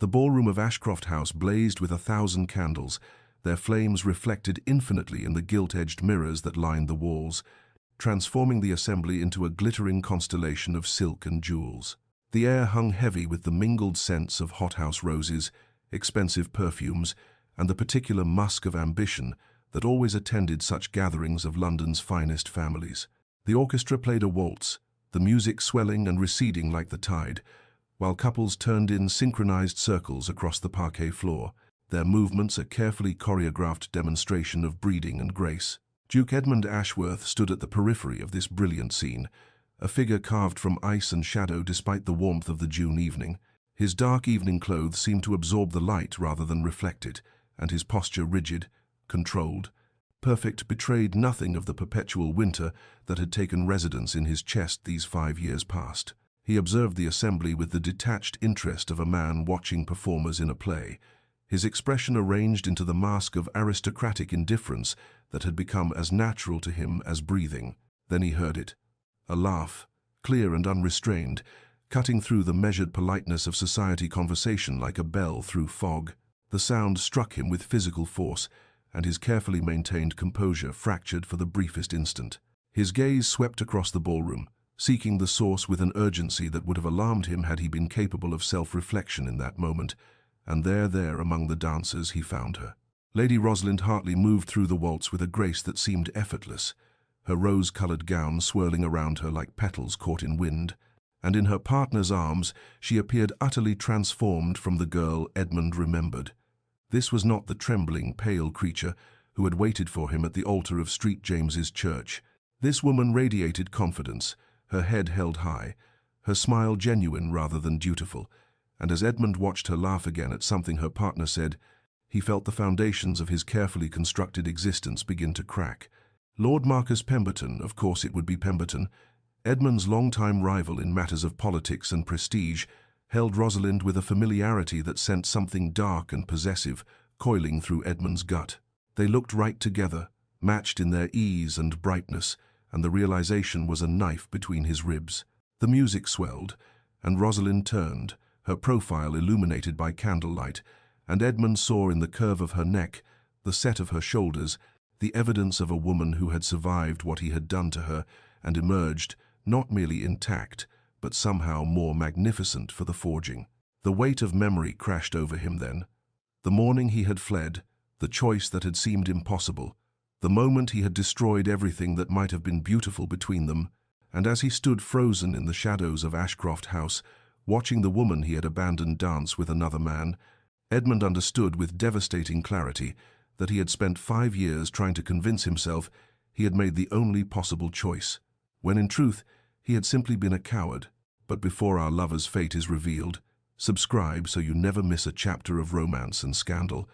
The ballroom of Ashcroft House blazed with 1,000 candles, their flames reflected infinitely in the gilt-edged mirrors that lined the walls, transforming the assembly into a glittering constellation of silk and jewels. The air hung heavy with the mingled scents of hothouse roses, expensive perfumes, and the particular musk of ambition that always attended such gatherings of London's finest families. The orchestra played a waltz, the music swelling and receding like the tide, while couples turned in synchronized circles across the parquet floor, their movements a carefully choreographed demonstration of breeding and grace. Duke Edmund Ashworth stood at the periphery of this brilliant scene, a figure carved from ice and shadow despite the warmth of the June evening. His dark evening clothes seemed to absorb the light rather than reflect it, and his posture rigid, controlled, perfect, betrayed nothing of the perpetual winter that had taken residence in his chest these 5 years past. He observed the assembly with the detached interest of a man watching performers in a play, his expression arranged into the mask of aristocratic indifference that had become as natural to him as breathing. Then he heard it, a laugh, clear and unrestrained, cutting through the measured politeness of society conversation like a bell through fog. The sound struck him with physical force, and his carefully maintained composure fractured for the briefest instant. His gaze swept across the ballroom, seeking the source with an urgency that would have alarmed him had he been capable of self-reflection in that moment, and there among the dancers he found her. Lady Rosalind Hartley moved through the waltz with a grace that seemed effortless, her rose-colored gown swirling around her like petals caught in wind, and in her partner's arms she appeared utterly transformed from the girl Edmund remembered. This was not the trembling, pale creature who had waited for him at the altar of St. James's Church. This woman radiated confidence, her head held high, her smile genuine rather than dutiful, and as Edmund watched her laugh again at something her partner said, he felt the foundations of his carefully constructed existence begin to crack. Lord Marcus Pemberton, of course it would be Pemberton, Edmund's longtime rival in matters of politics and prestige, held Rosalind with a familiarity that sent something dark and possessive coiling through Edmund's gut. They looked right together, matched in their ease and brightness, and the realization was a knife between his ribs. The music swelled, and Rosalind turned, her profile illuminated by candlelight, and Edmund saw in the curve of her neck, the set of her shoulders, the evidence of a woman who had survived what he had done to her and emerged, not merely intact, but somehow more magnificent for the forging. The weight of memory crashed over him then. The morning he had fled, the choice that had seemed impossible, the moment he had destroyed everything that might have been beautiful between them, and as he stood frozen in the shadows of Ashcroft House, watching the woman he had abandoned dance with another man, Edmund understood with devastating clarity that he had spent 5 years trying to convince himself he had made the only possible choice, when in truth he had simply been a coward. But before our lover's fate is revealed, subscribe so you never miss a chapter of romance and scandal,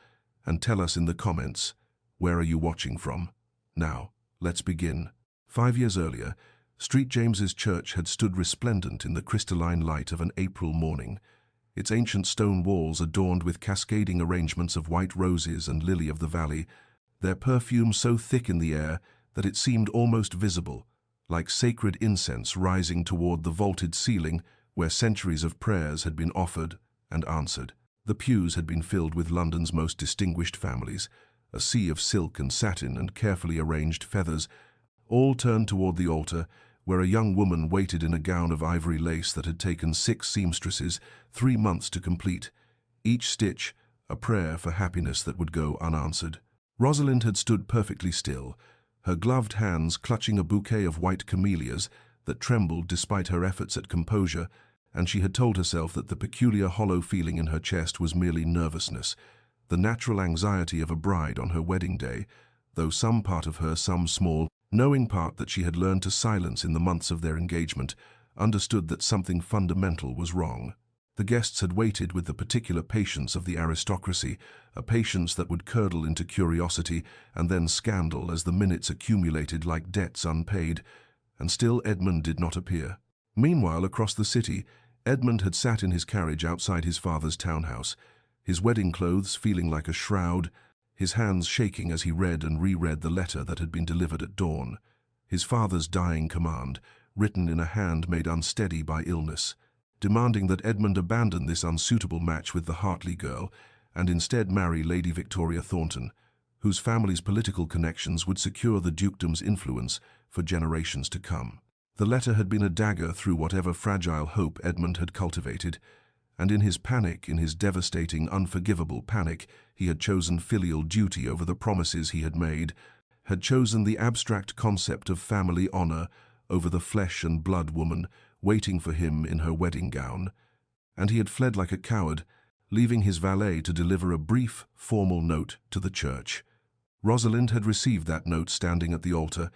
and tell us in the comments, where are you watching from? Now, let's begin. 5 years earlier, St. James's Church had stood resplendent in the crystalline light of an April morning, its ancient stone walls adorned with cascading arrangements of white roses and lily of the valley, their perfume so thick in the air that it seemed almost visible, like sacred incense rising toward the vaulted ceiling where centuries of prayers had been offered and answered. The pews had been filled with London's most distinguished families, a sea of silk and satin and carefully arranged feathers, all turned toward the altar, where a young woman waited in a gown of ivory lace that had taken 6 seamstresses 3 months to complete, each stitch a prayer for happiness that would go unanswered. Rosalind had stood perfectly still, her gloved hands clutching a bouquet of white camellias that trembled despite her efforts at composure, and she had told herself that the peculiar hollow feeling in her chest was merely nervousness, the natural anxiety of a bride on her wedding day, though some part of her, some small, knowing part that she had learned to silence in the months of their engagement, understood that something fundamental was wrong. The guests had waited with the particular patience of the aristocracy, a patience that would curdle into curiosity and then scandal as the minutes accumulated like debts unpaid, and still Edmund did not appear. Meanwhile, across the city, Edmund had sat in his carriage outside his father's townhouse, his wedding clothes feeling like a shroud, his hands shaking as he read and reread the letter that had been delivered at dawn, his father's dying command, written in a hand made unsteady by illness. demanding that Edmund abandon this unsuitable match with the Hartley girl and instead marry Lady Victoria Thornton, whose family's political connections would secure the dukedom's influence for generations to come. The letter had been a dagger through whatever fragile hope Edmund had cultivated, and in his panic, in his devastating, unforgivable panic, he had chosen filial duty over the promises he had made, had chosen the abstract concept of family honor over the flesh and blood woman waiting for him in her wedding gown, and he had fled like a coward, leaving his valet to deliver a brief, formal note to the church. Rosalind had received that note standing at the altar,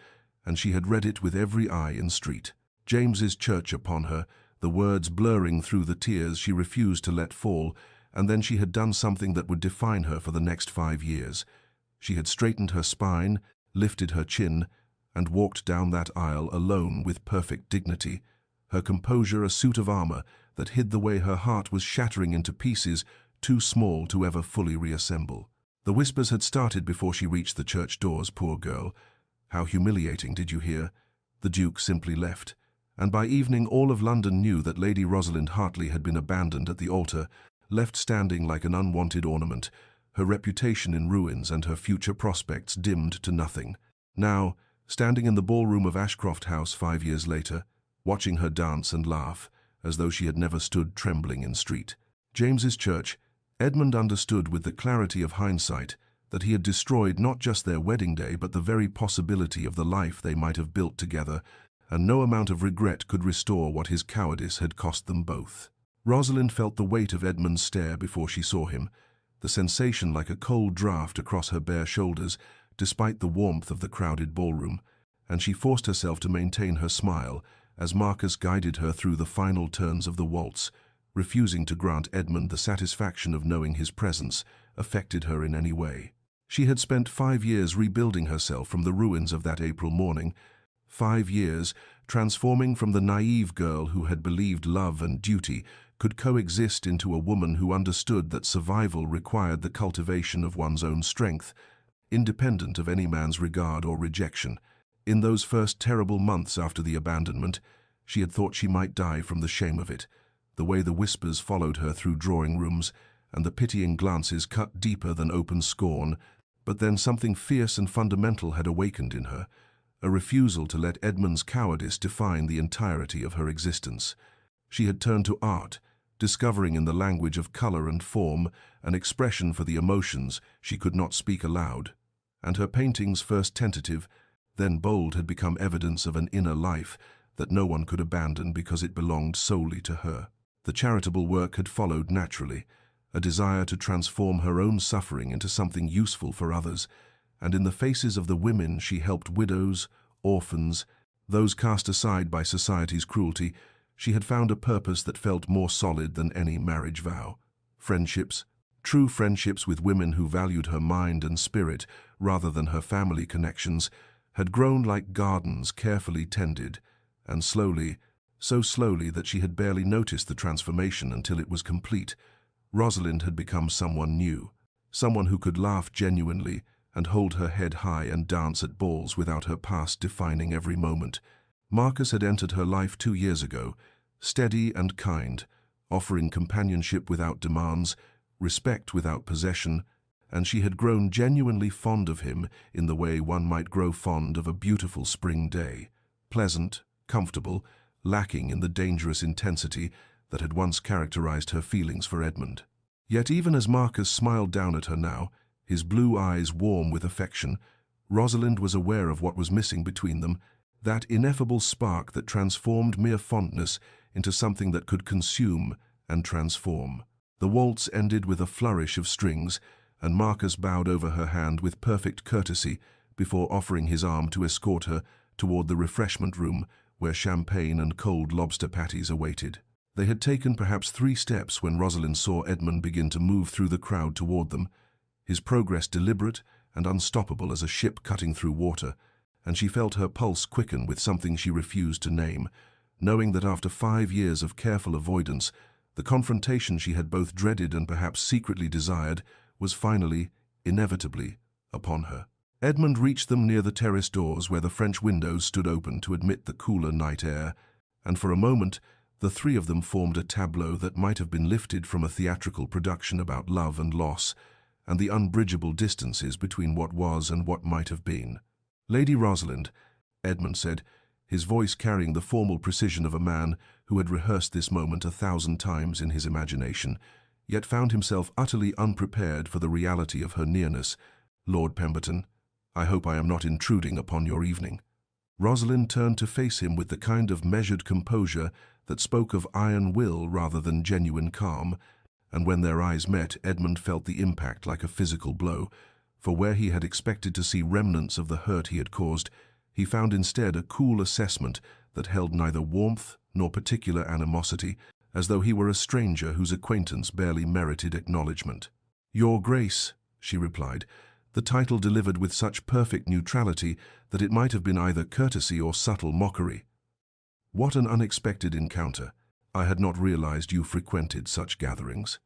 and she had read it with every eye in street. James's church upon her, the words blurring through the tears she refused to let fall, and then she had done something that would define her for the next 5 years. She had straightened her spine, lifted her chin, and walked down that aisle alone with perfect dignity, her composure a suit of armor that hid the way her heart was shattering into pieces too small to ever fully reassemble. The whispers had started before she reached the church doors, poor girl. How humiliating, did you hear? The Duke simply left, and by evening all of London knew that Lady Rosalind Hartley had been abandoned at the altar, left standing like an unwanted ornament, her reputation in ruins and her future prospects dimmed to nothing. Now, standing in the ballroom of Ashcroft House 5 years later, watching her dance and laugh, as though she had never stood trembling in street. James's church, Edmund understood with the clarity of hindsight that he had destroyed not just their wedding day but the very possibility of the life they might have built together, and no amount of regret could restore what his cowardice had cost them both. Rosalind felt the weight of Edmund's stare before she saw him, the sensation like a cold draught across her bare shoulders, despite the warmth of the crowded ballroom, and she forced herself to maintain her smile as Marcus guided her through the final turns of the waltz, refusing to grant Edmund the satisfaction of knowing his presence affected her in any way. She had spent 5 years rebuilding herself from the ruins of that April morning, 5 years transforming from the naive girl who had believed love and duty could coexist into a woman who understood that survival required the cultivation of one's own strength, independent of any man's regard or rejection. In those first terrible months after the abandonment, she had thought she might die from the shame of it, the way the whispers followed her through drawing rooms and the pitying glances cut deeper than open scorn, but then something fierce and fundamental had awakened in her, a refusal to let Edmund's cowardice define the entirety of her existence. She had turned to art, discovering in the language of color and form an expression for the emotions she could not speak aloud, and her paintings, first tentative, then bold, had become evidence of an inner life that no one could abandon because it belonged solely to her. The charitable work had followed naturally, a desire to transform her own suffering into something useful for others, and in the faces of the women she helped, widows, orphans, those cast aside by society's cruelty, she had found a purpose that felt more solid than any marriage vow. Friendships, true friendships with women who valued her mind and spirit rather than her family connections, had grown like gardens carefully tended, and slowly, so slowly that she had barely noticed the transformation until it was complete, Rosalind had become someone new, someone who could laugh genuinely and hold her head high and dance at balls without her past defining every moment. Marcus had entered her life 2 years ago, steady and kind, offering companionship without demands, respect without possession, and she had grown genuinely fond of him in the way one might grow fond of a beautiful spring day, pleasant, comfortable, lacking in the dangerous intensity that had once characterized her feelings for Edmund. Yet even as Marcus smiled down at her now, his blue eyes warm with affection, Rosalind was aware of what was missing between them, that ineffable spark that transformed mere fondness into something that could consume and transform. The waltz ended with a flourish of strings, and Marcus bowed over her hand with perfect courtesy before offering his arm to escort her toward the refreshment room where champagne and cold lobster patties awaited. They had taken perhaps 3 steps when Rosalind saw Edmund begin to move through the crowd toward them, his progress deliberate and unstoppable as a ship cutting through water, and she felt her pulse quicken with something she refused to name, knowing that after 5 years of careful avoidance, the confrontation she had both dreaded and perhaps secretly desired was finally, inevitably, upon her. Edmund reached them near the terrace doors where the French windows stood open to admit the cooler night air, and for a moment The three of them formed a tableau that might have been lifted from a theatrical production about love and loss, and the unbridgeable distances between what was and what might have been. "Lady Rosalind," Edmund said, his voice carrying the formal precision of a man who had rehearsed this moment 1,000 times in his imagination, yet found himself utterly unprepared for the reality of her nearness. "Lord Pemberton, I hope I am not intruding upon your evening." Rosalind turned to face him with the kind of measured composure that spoke of iron will rather than genuine calm, and when their eyes met, Edmund felt the impact like a physical blow, for where he had expected to see remnants of the hurt he had caused, he found instead a cool assessment that held neither warmth nor particular animosity, as though he were a stranger whose acquaintance barely merited acknowledgement. "Your Grace," she replied, the title delivered with such perfect neutrality that it might have been either courtesy or subtle mockery. "What an unexpected encounter. I had not realized you frequented such gatherings."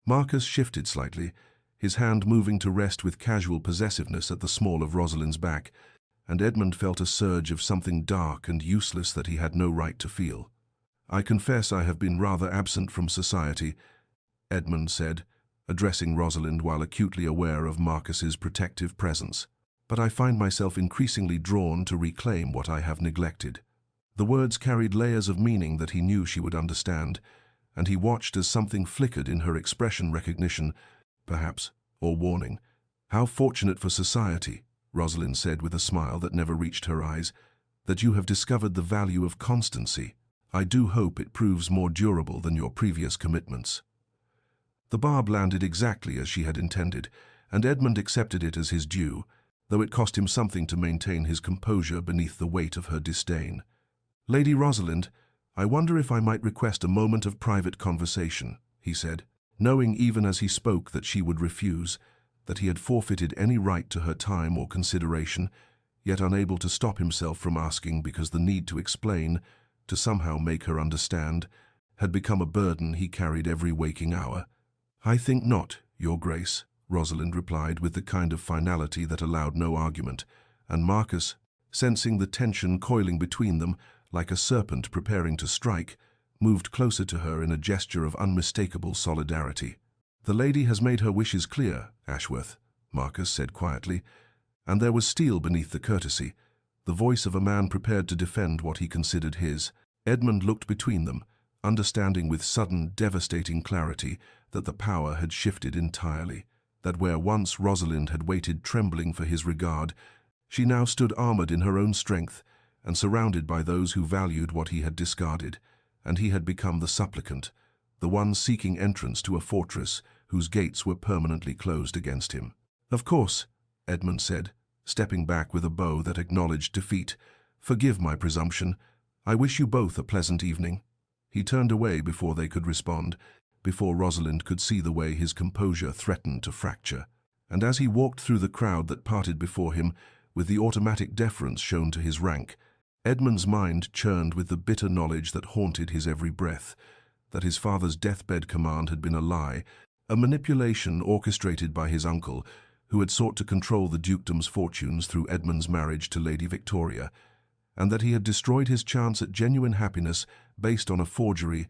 Marcus shifted slightly, his hand moving to rest with casual possessiveness at the small of Rosalind's back, and Edmund felt a surge of something dark and useless that he had no right to feel. "I confess I have been rather absent from society," Edmund said, addressing Rosalind while acutely aware of Marcus's protective presence. "But I find myself increasingly drawn to reclaim what I have neglected." The words carried layers of meaning that he knew she would understand, and he watched as something flickered in her expression, recognition, perhaps, or warning. "How fortunate for society," Rosalind said with a smile that never reached her eyes, "that you have discovered the value of constancy. I do hope it proves more durable than your previous commitments." The barb landed exactly as she had intended, and Edmund accepted it as his due, though it cost him something to maintain his composure beneath the weight of her disdain. "Lady Rosalind, I wonder if I might request a moment of private conversation," he said, knowing even as he spoke that she would refuse, that he had forfeited any right to her time or consideration, yet unable to stop himself from asking because the need to explain, to somehow make her understand, had become a burden he carried every waking hour. "I think not, Your Grace," Rosalind replied with the kind of finality that allowed no argument, and Marcus, sensing the tension coiling between them, like a serpent preparing to strike, moved closer to her in a gesture of unmistakable solidarity. "The lady has made her wishes clear, Ashworth," Marcus said quietly, and there was steel beneath the courtesy, the voice of a man prepared to defend what he considered his. Edmund looked between them, understanding with sudden, devastating clarity that the power had shifted entirely, that where once Rosalind had waited trembling for his regard, she now stood armored in her own strength and surrounded by those who valued what he had discarded, and he had become the supplicant, the one seeking entrance to a fortress whose gates were permanently closed against him. "Of course," Edmund said, stepping back with a bow that acknowledged defeat. "Forgive my presumption. I wish you both a pleasant evening." He turned away before they could respond, before Rosalind could see the way his composure threatened to fracture. And as he walked through the crowd that parted before him, with the automatic deference shown to his rank, Edmund's mind churned with the bitter knowledge that haunted his every breath, that his father's deathbed command had been a lie, a manipulation orchestrated by his uncle, who had sought to control the dukedom's fortunes through Edmund's marriage to Lady Victoria, and that he had destroyed his chance at genuine happiness based on a forgery,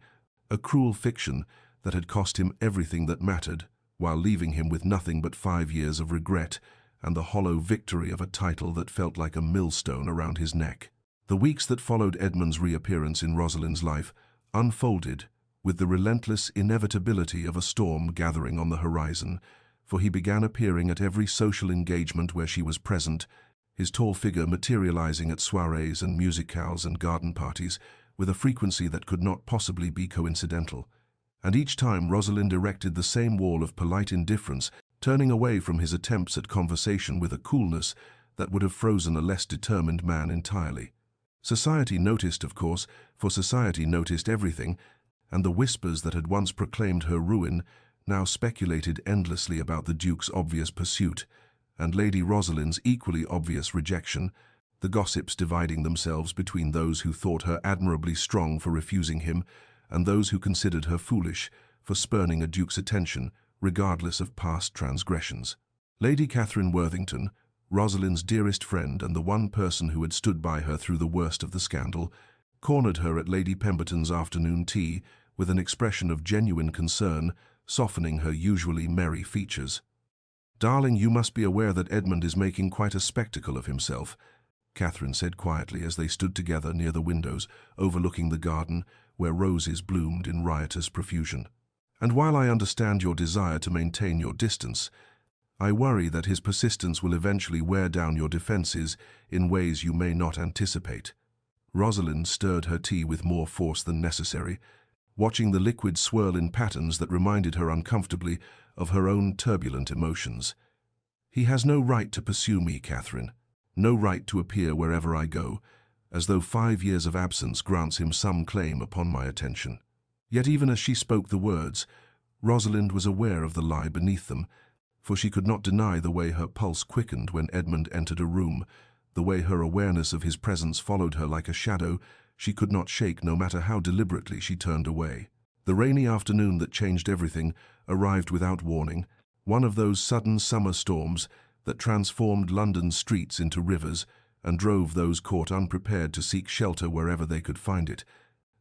a cruel fiction that had cost him everything that mattered, while leaving him with nothing but 5 years of regret and the hollow victory of a title that felt like a millstone around his neck. The weeks that followed Edmund's reappearance in Rosalind's life unfolded with the relentless inevitability of a storm gathering on the horizon, for he began appearing at every social engagement where she was present, his tall figure materializing at soirees and musicales and garden parties with a frequency that could not possibly be coincidental. And each time Rosalind erected the same wall of polite indifference, turning away from his attempts at conversation with a coolness that would have frozen a less determined man entirely. Society noticed, of course, for society noticed everything, and the whispers that had once proclaimed her ruin now speculated endlessly about the Duke's obvious pursuit, and Lady Rosalind's equally obvious rejection, the gossips dividing themselves between those who thought her admirably strong for refusing him, and those who considered her foolish for spurning a Duke's attention, regardless of past transgressions. Lady Catherine Worthington, Rosalind's dearest friend and the one person who had stood by her through the worst of the scandal, cornered her at Lady Pemberton's afternoon tea with an expression of genuine concern, softening her usually merry features. "Darling, you must be aware that Edmund is making quite a spectacle of himself," Catherine said quietly as they stood together near the windows, overlooking the garden where roses bloomed in riotous profusion. "And while I understand your desire to maintain your distance, I worry that his persistence will eventually wear down your defenses in ways you may not anticipate." Rosalind stirred her tea with more force than necessary, watching the liquid swirl in patterns that reminded her uncomfortably of her own turbulent emotions. "He has no right to pursue me, Catherine. No right to appear wherever I go, as though 5 years of absence grants him some claim upon my attention." Yet even as she spoke the words, Rosalind was aware of the lie beneath them, for she could not deny the way her pulse quickened when Edmund entered a room, the way her awareness of his presence followed her like a shadow she could not shake no matter how deliberately she turned away. The rainy afternoon that changed everything arrived without warning, one of those sudden summer storms that transformed London's streets into rivers and drove those caught unprepared to seek shelter wherever they could find it.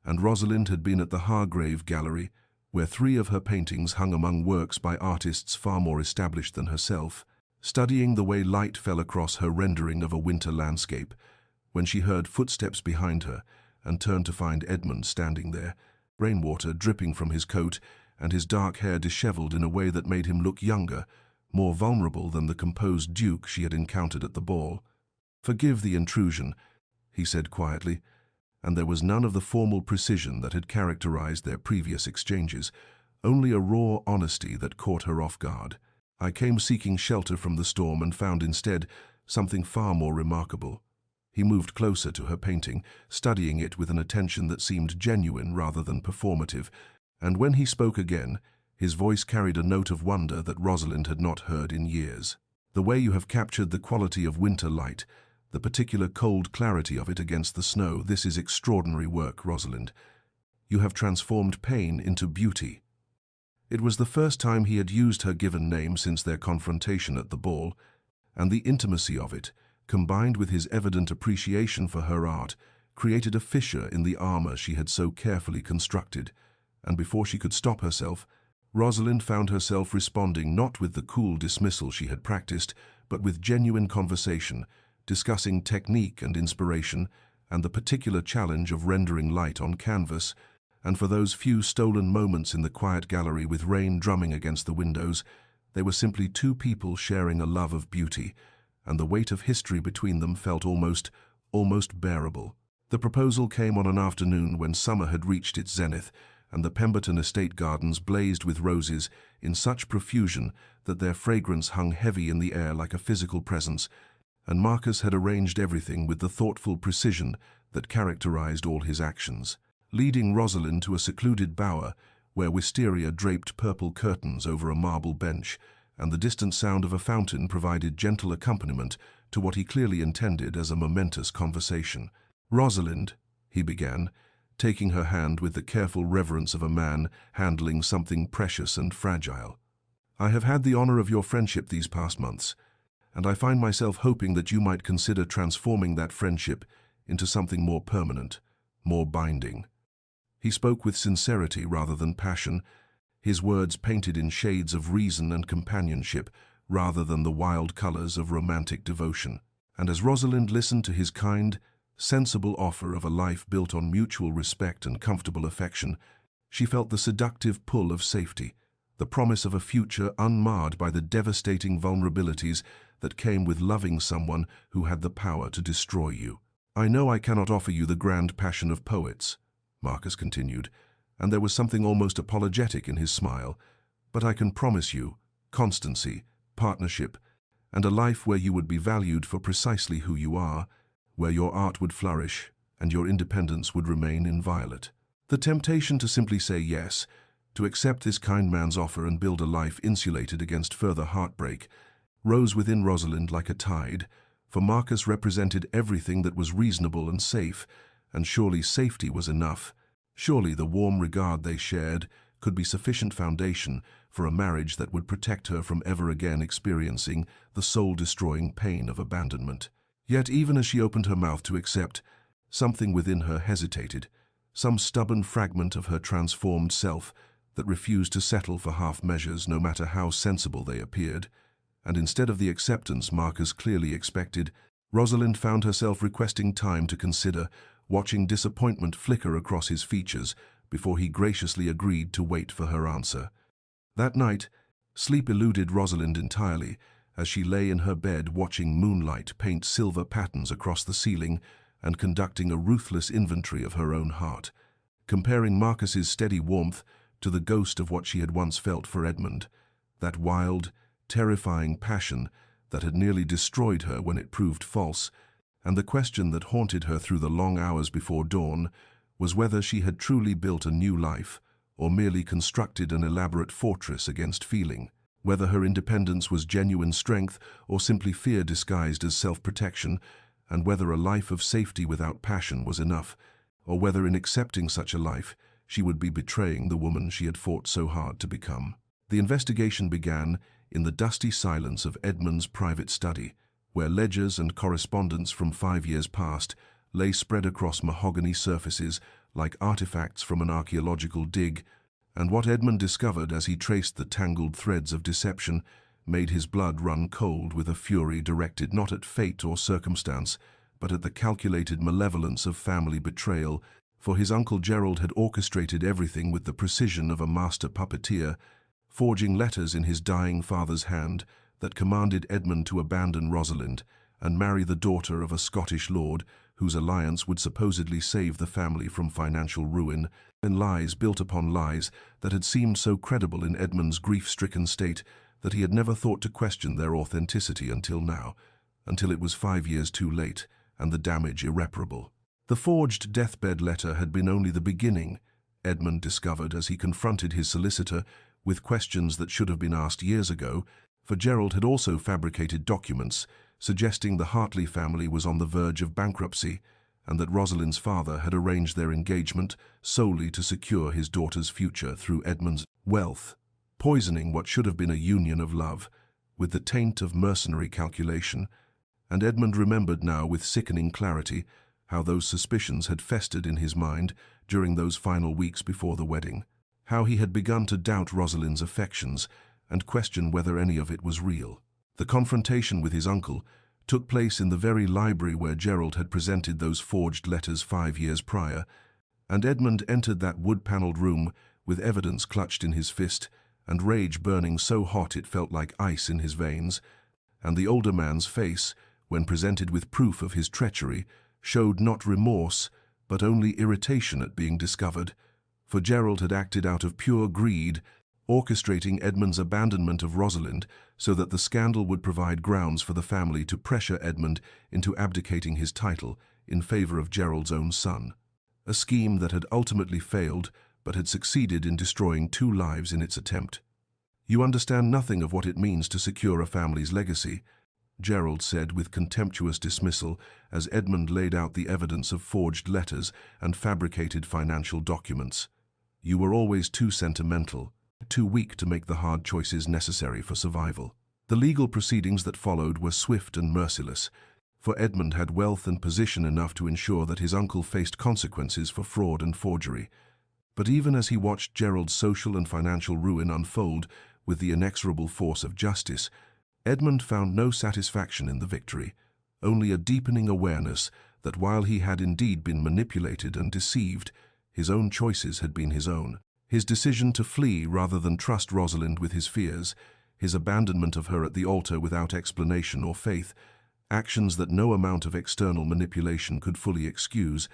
And Rosalind had been at the Hargrave Gallery, where 3 of her paintings hung among works by artists far more established than herself, studying the way light fell across her rendering of a winter landscape, when she heard footsteps behind her and turned to find Edmund standing there, rainwater dripping from his coat and his dark hair disheveled in a way that made him look younger, more vulnerable than the composed duke she had encountered at the ball. "Forgive the intrusion," he said quietly, and there was none of the formal precision that had characterized their previous exchanges, only a raw honesty that caught her off guard. "I came seeking shelter from the storm and found instead something far more remarkable." He moved closer to her painting, studying it with an attention that seemed genuine rather than performative, and when he spoke again, his voice carried a note of wonder that Rosalind had not heard in years. "The way you have captured the quality of winter light, the particular cold clarity of it against the snow, this is extraordinary work, Rosalind. You have transformed pain into beauty." It was the first time he had used her given name since their confrontation at the ball, and the intimacy of it, combined with his evident appreciation for her art, created a fissure in the armor she had so carefully constructed, and before she could stop herself, Rosalind found herself responding not with the cool dismissal she had practiced, but with genuine conversation, discussing technique and inspiration, and the particular challenge of rendering light on canvas, and for those few stolen moments in the quiet gallery with rain drumming against the windows, they were simply 2 people sharing a love of beauty, and the weight of history between them felt almost bearable. The proposal came on an afternoon when summer had reached its zenith, and the Pemberton estate gardens blazed with roses in such profusion that their fragrance hung heavy in the air like a physical presence, and Marcus had arranged everything with the thoughtful precision that characterized all his actions, leading Rosalind to a secluded bower where wisteria draped purple curtains over a marble bench, and the distant sound of a fountain provided gentle accompaniment to what he clearly intended as a momentous conversation. "Rosalind," he began, taking her hand with the careful reverence of a man handling something precious and fragile. "I have had the honor of your friendship these past months, and I find myself hoping that you might consider transforming that friendship into something more permanent, more binding." He spoke with sincerity rather than passion, his words painted in shades of reason and companionship rather than the wild colors of romantic devotion. And as Rosalind listened to his kind, sensible offer of a life built on mutual respect and comfortable affection, she felt the seductive pull of safety, the promise of a future unmarred by the devastating vulnerabilities that came with loving someone who had the power to destroy you. "I know I cannot offer you the grand passion of poets," Marcus continued, and there was something almost apologetic in his smile, "but I can promise you constancy, partnership, and a life where you would be valued for precisely who you are, where your art would flourish and your independence would remain inviolate." The temptation to simply say yes, to accept this kind man's offer and build a life insulated against further heartbreak, rose within Rosalind like a tide, for Marcus represented everything that was reasonable and safe, and surely safety was enough. Surely the warm regard they shared could be sufficient foundation for a marriage that would protect her from ever again experiencing the soul-destroying pain of abandonment. Yet even as she opened her mouth to accept, Something within her hesitated, some stubborn fragment of her transformed self that refused to settle for half measures no matter how sensible they appeared. And instead of the acceptance Marcus clearly expected, Rosalind found herself requesting time to consider, watching disappointment flicker across his features before he graciously agreed to wait for her answer. That night, sleep eluded Rosalind entirely as she lay in her bed watching moonlight paint silver patterns across the ceiling and conducting a ruthless inventory of her own heart, comparing Marcus's steady warmth to the ghost of what she had once felt for Edmund, that wild, terrifying passion that had nearly destroyed her when it proved false, and the question that haunted her through the long hours before dawn was whether she had truly built a new life or merely constructed an elaborate fortress against feeling, whether her independence was genuine strength or simply fear disguised as self-protection, and whether a life of safety without passion was enough, or whether in accepting such a life she would be betraying the woman she had fought so hard to become. The investigation began in the dusty silence of Edmund's private study, where ledgers and correspondence from 5 years past lay spread across mahogany surfaces like artifacts from an archaeological dig, and what Edmund discovered as he traced the tangled threads of deception made his blood run cold with a fury directed not at fate or circumstance, but at the calculated malevolence of family betrayal, for his Uncle Gerald had orchestrated everything with the precision of a master puppeteer, forging letters in his dying father's hand that commanded Edmund to abandon Rosalind and marry the daughter of a Scottish lord whose alliance would supposedly save the family from financial ruin, and lies built upon lies that had seemed so credible in Edmund's grief-stricken state that he had never thought to question their authenticity until now, until it was 5 years too late and the damage irreparable. The forged deathbed letter had been only the beginning, Edmund discovered as he confronted his solicitor with questions that should have been asked years ago, for Gerald had also fabricated documents suggesting the Hartley family was on the verge of bankruptcy and that Rosalind's father had arranged their engagement solely to secure his daughter's future through Edmund's wealth, poisoning what should have been a union of love with the taint of mercenary calculation. And Edmund remembered now with sickening clarity how those suspicions had festered in his mind during those final weeks before the wedding, how he had begun to doubt Rosalind's affections and question whether any of it was real. The confrontation with his uncle took place in the very library where Gerald had presented those forged letters 5 years prior, and Edmund entered that wood-paneled room with evidence clutched in his fist and rage burning so hot it felt like ice in his veins, and the older man's face, when presented with proof of his treachery, showed not remorse, but only irritation at being discovered, for Gerald had acted out of pure greed, orchestrating Edmund's abandonment of Rosalind so that the scandal would provide grounds for the family to pressure Edmund into abdicating his title in favor of Gerald's own son. A scheme that had ultimately failed, but had succeeded in destroying 2 lives in its attempt. "You understand nothing of what it means to secure a family's legacy," Gerald said with contemptuous dismissal as Edmund laid out the evidence of forged letters and fabricated financial documents. "You were always too sentimental, too weak to make the hard choices necessary for survival." The legal proceedings that followed were swift and merciless, for Edmund had wealth and position enough to ensure that his uncle faced consequences for fraud and forgery. But even as he watched Gerald's social and financial ruin unfold with the inexorable force of justice, Edmund found no satisfaction in the victory, only a deepening awareness that while he had indeed been manipulated and deceived, his own choices had been his own. His decision to flee rather than trust Rosalind with his fears, his abandonment of her at the altar without explanation or faith, actions that no amount of external manipulation could fully excuse,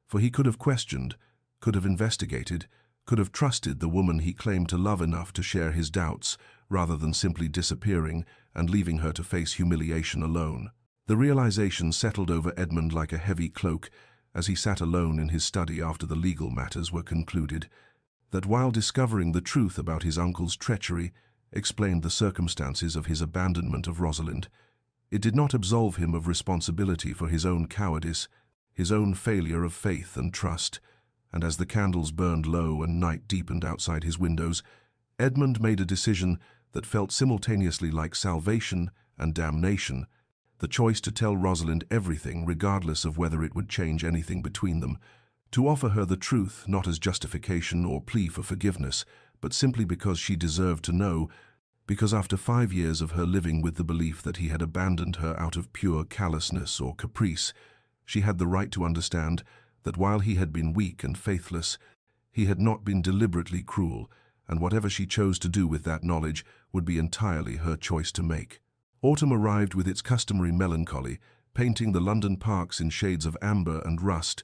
for he could have questioned, could have investigated, could have trusted the woman he claimed to love enough to share his doubts, rather than simply disappearing and leaving her to face humiliation alone. The realization settled over Edmund like a heavy cloak as he sat alone in his study after the legal matters were concluded, that while discovering the truth about his uncle's treachery explained the circumstances of his abandonment of Rosalind, it did not absolve him of responsibility for his own cowardice, his own failure of faith and trust. And as the candles burned low and night deepened outside his windows, Edmund made a decision that felt simultaneously like salvation and damnation, The choice to tell Rosalind everything, regardless of whether it would change anything between them. To offer her the truth, not as justification or plea for forgiveness, but simply because she deserved to know, because after 5 years of her living with the belief that he had abandoned her out of pure callousness or caprice, she had the right to understand that while he had been weak and faithless, he had not been deliberately cruel, and whatever she chose to do with that knowledge would be entirely her choice to make. Autumn arrived with its customary melancholy, painting the London parks in shades of amber and rust,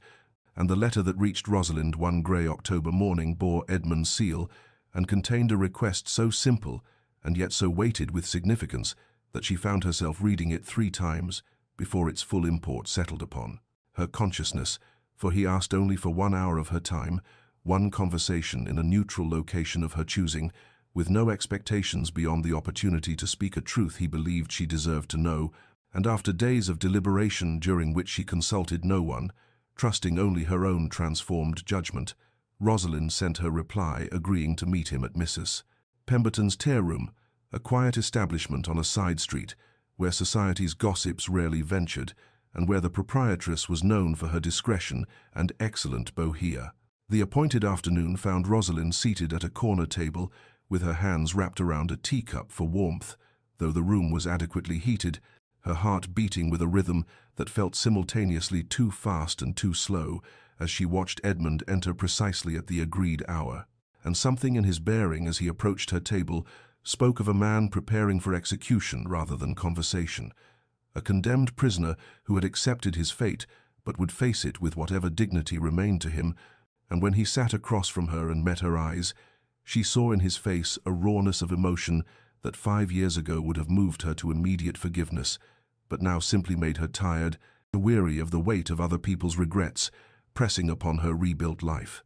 and the letter that reached Rosalind one grey October morning bore Edmund's seal and contained a request so simple and yet so weighted with significance that she found herself reading it 3 times before its full import settled upon her consciousness, for he asked only for 1 hour of her time, one conversation in a neutral location of her choosing, with no expectations beyond the opportunity to speak a truth he believed she deserved to know, and after days of deliberation during which she consulted no one, trusting only her own transformed judgment, Rosalind sent her reply agreeing to meet him at Mrs. Pemberton's Tear Room, a quiet establishment on a side street where society's gossips rarely ventured and where the proprietress was known for her discretion and excellent bohea. The appointed afternoon found Rosalind seated at a corner table with her hands wrapped around a teacup for warmth, though the room was adequately heated, her heart beating with a rhythm that felt simultaneously too fast and too slow as she watched Edmund enter precisely at the agreed hour. And something in his bearing as he approached her table spoke of a man preparing for execution rather than conversation, a condemned prisoner who had accepted his fate but would face it with whatever dignity remained to him, and when he sat across from her and met her eyes, she saw in his face a rawness of emotion that 5 years ago would have moved her to immediate forgiveness, but now simply made her tired, weary of the weight of other people's regrets pressing upon her rebuilt life.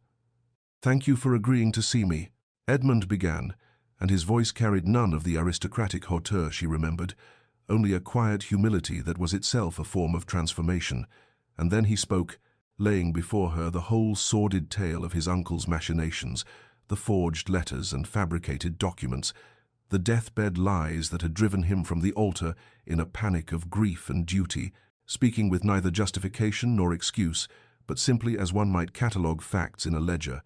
"Thank you for agreeing to see me," Edmund began, and his voice carried none of the aristocratic hauteur she remembered, only a quiet humility that was itself a form of transformation. And then he spoke, laying before her the whole sordid tale of his uncle's machinations, the forged letters and fabricated documents, the deathbed lies that had driven him from the altar in a panic of grief and duty, speaking with neither justification nor excuse, but simply as one might catalogue facts in a ledger,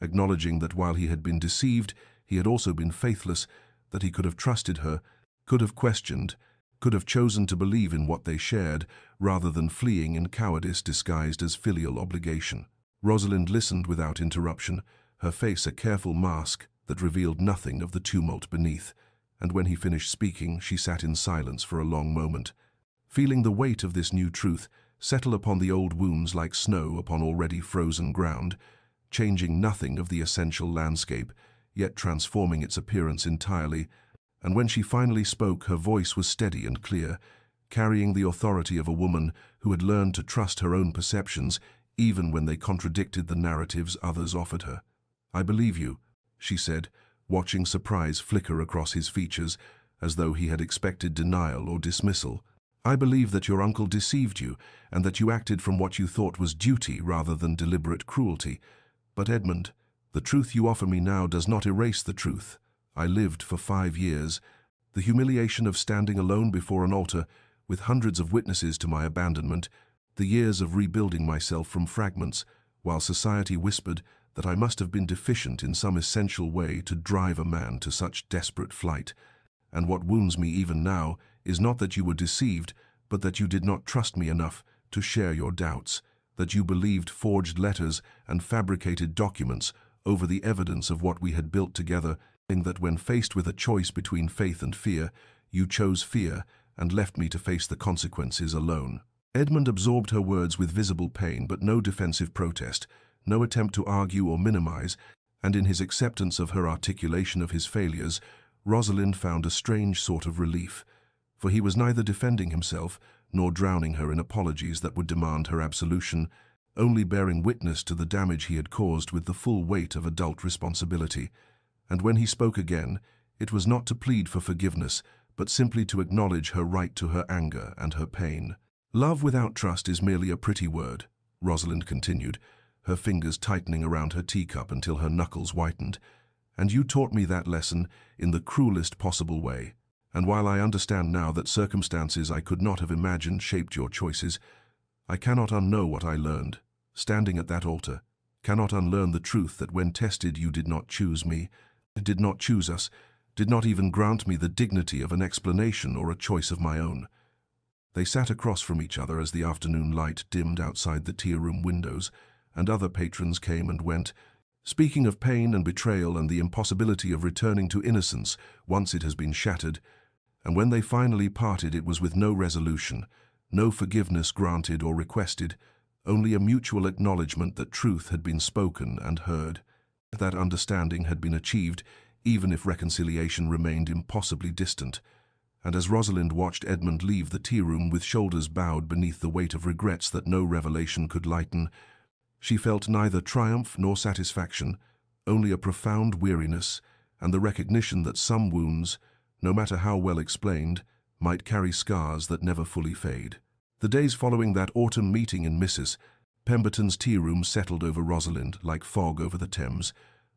acknowledging that while he had been deceived, he had also been faithless, that he could have trusted her, could have questioned, could have chosen to believe in what they shared, rather than fleeing in cowardice disguised as filial obligation. Rosalind listened without interruption, her face a careful mask that revealed nothing of the tumult beneath, and when he finished speaking, she sat in silence for a long moment, feeling the weight of this new truth settle upon the old wounds like snow upon already frozen ground, changing nothing of the essential landscape, yet transforming its appearance entirely. And when she finally spoke, her voice was steady and clear, carrying the authority of a woman who had learned to trust her own perceptions even when they contradicted the narratives others offered her. "I believe you," she said, watching surprise flicker across his features, as though he had expected denial or dismissal. "I believe that your uncle deceived you, and that you acted from what you thought was duty rather than deliberate cruelty. But Edmund, the truth you offer me now does not erase the truth. I lived for 5 years, the humiliation of standing alone before an altar, with hundreds of witnesses to my abandonment, the years of rebuilding myself from fragments, while society whispered that I must have been deficient in some essential way to drive a man to such desperate flight. And what wounds me even now is not that you were deceived, but that you did not trust me enough to share your doubts, that you believed forged letters and fabricated documents over the evidence of what we had built together, and that when faced with a choice between faith and fear, you chose fear and left me to face the consequences alone." Edmund absorbed her words with visible pain, but no defensive protest, no attempt to argue or minimize, and in his acceptance of her articulation of his failures, Rosalind found a strange sort of relief, for he was neither defending himself nor drowning her in apologies that would demand her absolution, only bearing witness to the damage he had caused with the full weight of adult responsibility. And when he spoke again, it was not to plead for forgiveness, but simply to acknowledge her right to her anger and her pain. "Love without trust is merely a pretty word," Rosalind continued, her fingers tightening around her teacup until her knuckles whitened. "And you taught me that lesson in the cruelest possible way. And while I understand now that circumstances I could not have imagined shaped your choices, I cannot unknow what I learned, standing at that altar, cannot unlearn the truth that when tested you did not choose me, did not choose us, did not even grant me the dignity of an explanation or a choice of my own. They sat across from each other as the afternoon light dimmed outside the tea-room windows, and other patrons came and went, speaking of pain and betrayal and the impossibility of returning to innocence once it has been shattered, and when they finally parted it was with no resolution, no forgiveness granted or requested, only a mutual acknowledgement that truth had been spoken and heard, that understanding had been achieved, even if reconciliation remained impossibly distant. And as Rosalind watched Edmund leave the tea-room with shoulders bowed beneath the weight of regrets that no revelation could lighten, she felt neither triumph nor satisfaction, only a profound weariness and the recognition that some wounds, no matter how well explained, might carry scars that never fully fade. The days following that autumn meeting in Mrs. Pemberton's tea-room settled over Rosalind like fog over the Thames,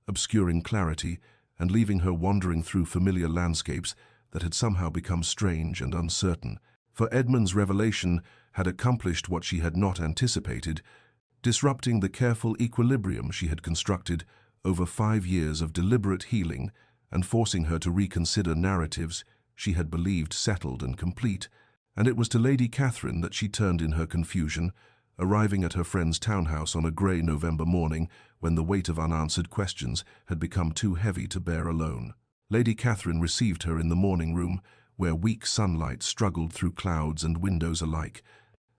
obscuring clarity and leaving her wandering through familiar landscapes that had somehow become strange and uncertain. For Edmund's revelation had accomplished what she had not anticipated, disrupting the careful equilibrium she had constructed over 5 years of deliberate healing and forcing her to reconsider narratives she had believed settled and complete. And it was to Lady Catherine that she turned in her confusion, arriving at her friend's townhouse on a grey November morning when the weight of unanswered questions had become too heavy to bear alone. Lady Catherine received her in the morning room, where weak sunlight struggled through clouds and windows alike,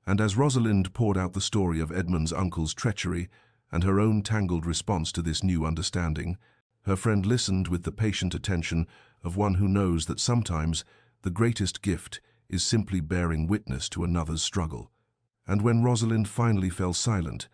and as Rosalind poured out the story of Edmund's uncle's treachery and her own tangled response to this new understanding, her friend listened with the patient attention of one who knows that sometimes the greatest gift is simply bearing witness to another's struggle. And when Rosalind finally fell silent,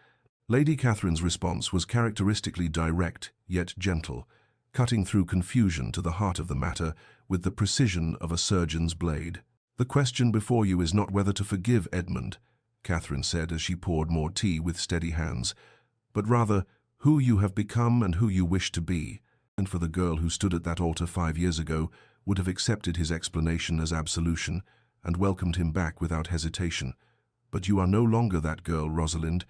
Lady Catherine's response was characteristically direct yet gentle, cutting through confusion to the heart of the matter with the precision of a surgeon's blade. "The question before you is not whether to forgive Edmund," Catherine said as she poured more tea with steady hands, "but rather who you have become and who you wish to be." And for the girl who stood at that altar 5 years ago would have accepted his explanation as absolution and welcomed him back without hesitation. But you are no longer that girl, Rosalind,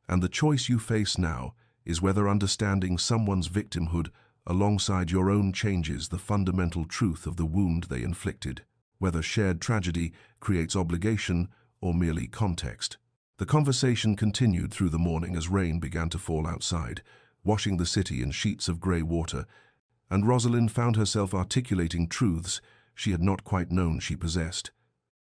and the choice you face now is whether understanding someone's victimhood alongside your own changes the fundamental truth of the wound they inflicted, whether shared tragedy creates obligation or merely context. The conversation continued through the morning as rain began to fall outside, washing the city in sheets of grey water, and Rosalind found herself articulating truths she had not quite known she possessed.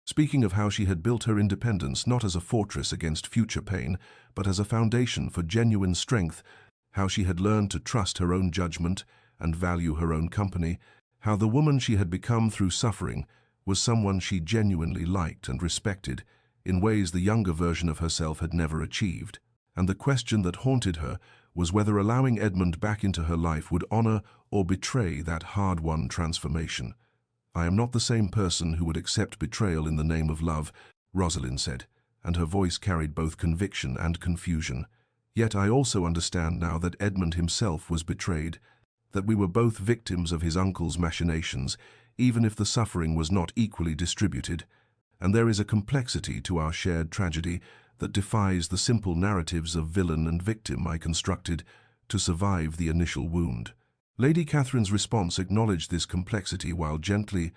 Speaking of how she had built her independence not as a fortress against future pain, but as a foundation for genuine strength, how she had learned to trust her own judgment and value her own company, how the woman she had become through suffering was someone she genuinely liked and respected in ways the younger version of herself had never achieved. And the question that haunted her was whether allowing Edmund back into her life would honor or betray that hard-won transformation. "I am not the same person who would accept betrayal in the name of love," Rosalind said, and her voice carried both conviction and confusion. "Yet I also understand now that Edmund himself was betrayed, that we were both victims of his uncle's machinations, even if the suffering was not equally distributed, and there is a complexity to our shared tragedy that defies the simple narratives of villain and victim I constructed to survive the initial wound." Lady Catherine's response acknowledged this complexity while gently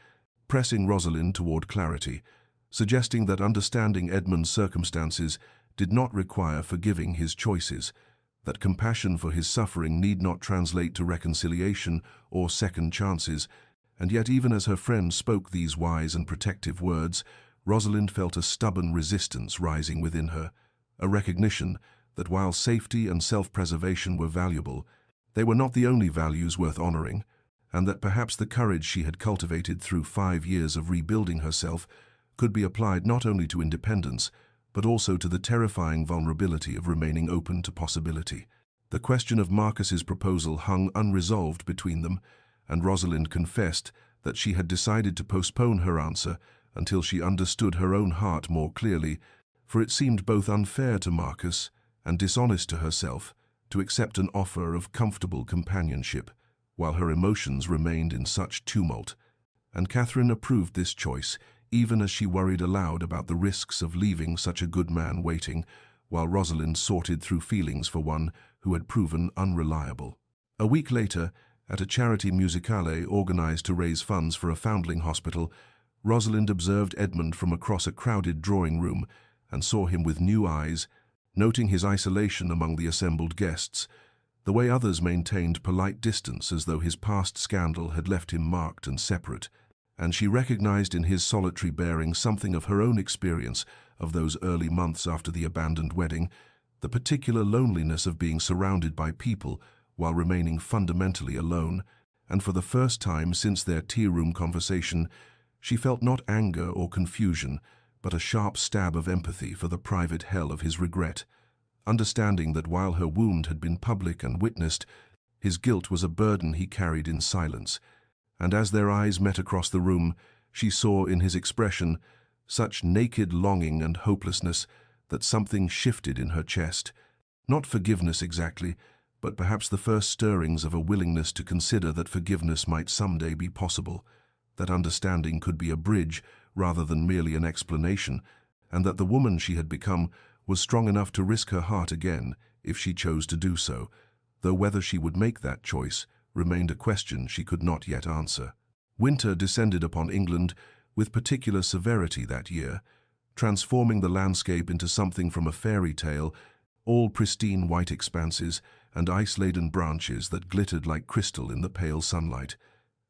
pressing Rosalind toward clarity, suggesting that understanding Edmund's circumstances did not require forgiving his choices, that compassion for his suffering need not translate to reconciliation or second chances, and yet even as her friend spoke these wise and protective words, Rosalind felt a stubborn resistance rising within her, a recognition that while safety and self-preservation were valuable, they were not the only values worth honoring, and that perhaps the courage she had cultivated through 5 years of rebuilding herself could be applied not only to independence, but also to the terrifying vulnerability of remaining open to possibility. The question of Marcus's proposal hung unresolved between them, and Rosalind confessed that she had decided to postpone her answer until she understood her own heart more clearly, for it seemed both unfair to Marcus and dishonest to herself to accept an offer of comfortable companionship while her emotions remained in such tumult. and Catherine approved this choice, even as she worried aloud about the risks of leaving such a good man waiting, while Rosalind sorted through feelings for one who had proven unreliable. A week later, at a charity musicale organized to raise funds for a foundling hospital, Rosalind observed Edmund from across a crowded drawing room and saw him with new eyes, noting his isolation among the assembled guests, the way others maintained polite distance as though his past scandal had left him marked and separate, and she recognized in his solitary bearing something of her own experience of those early months after the abandoned wedding, the particular loneliness of being surrounded by people while remaining fundamentally alone, and for the first time since their tea-room conversation, she felt not anger or confusion, but a sharp stab of empathy for the private hell of his regret, understanding that while her wound had been public and witnessed, his guilt was a burden he carried in silence. And as their eyes met across the room, she saw in his expression such naked longing and hopelessness that something shifted in her chest. Not forgiveness exactly, but perhaps the first stirrings of a willingness to consider that forgiveness might someday be possible, that understanding could be a bridge rather than merely an explanation, and that the woman she had become was strong enough to risk her heart again if she chose to do so, though whether she would make that choice remained a question she could not yet answer. Winter descended upon England with particular severity that year, transforming the landscape into something from a fairy tale, all pristine white expanses and ice-laden branches that glittered like crystal in the pale sunlight.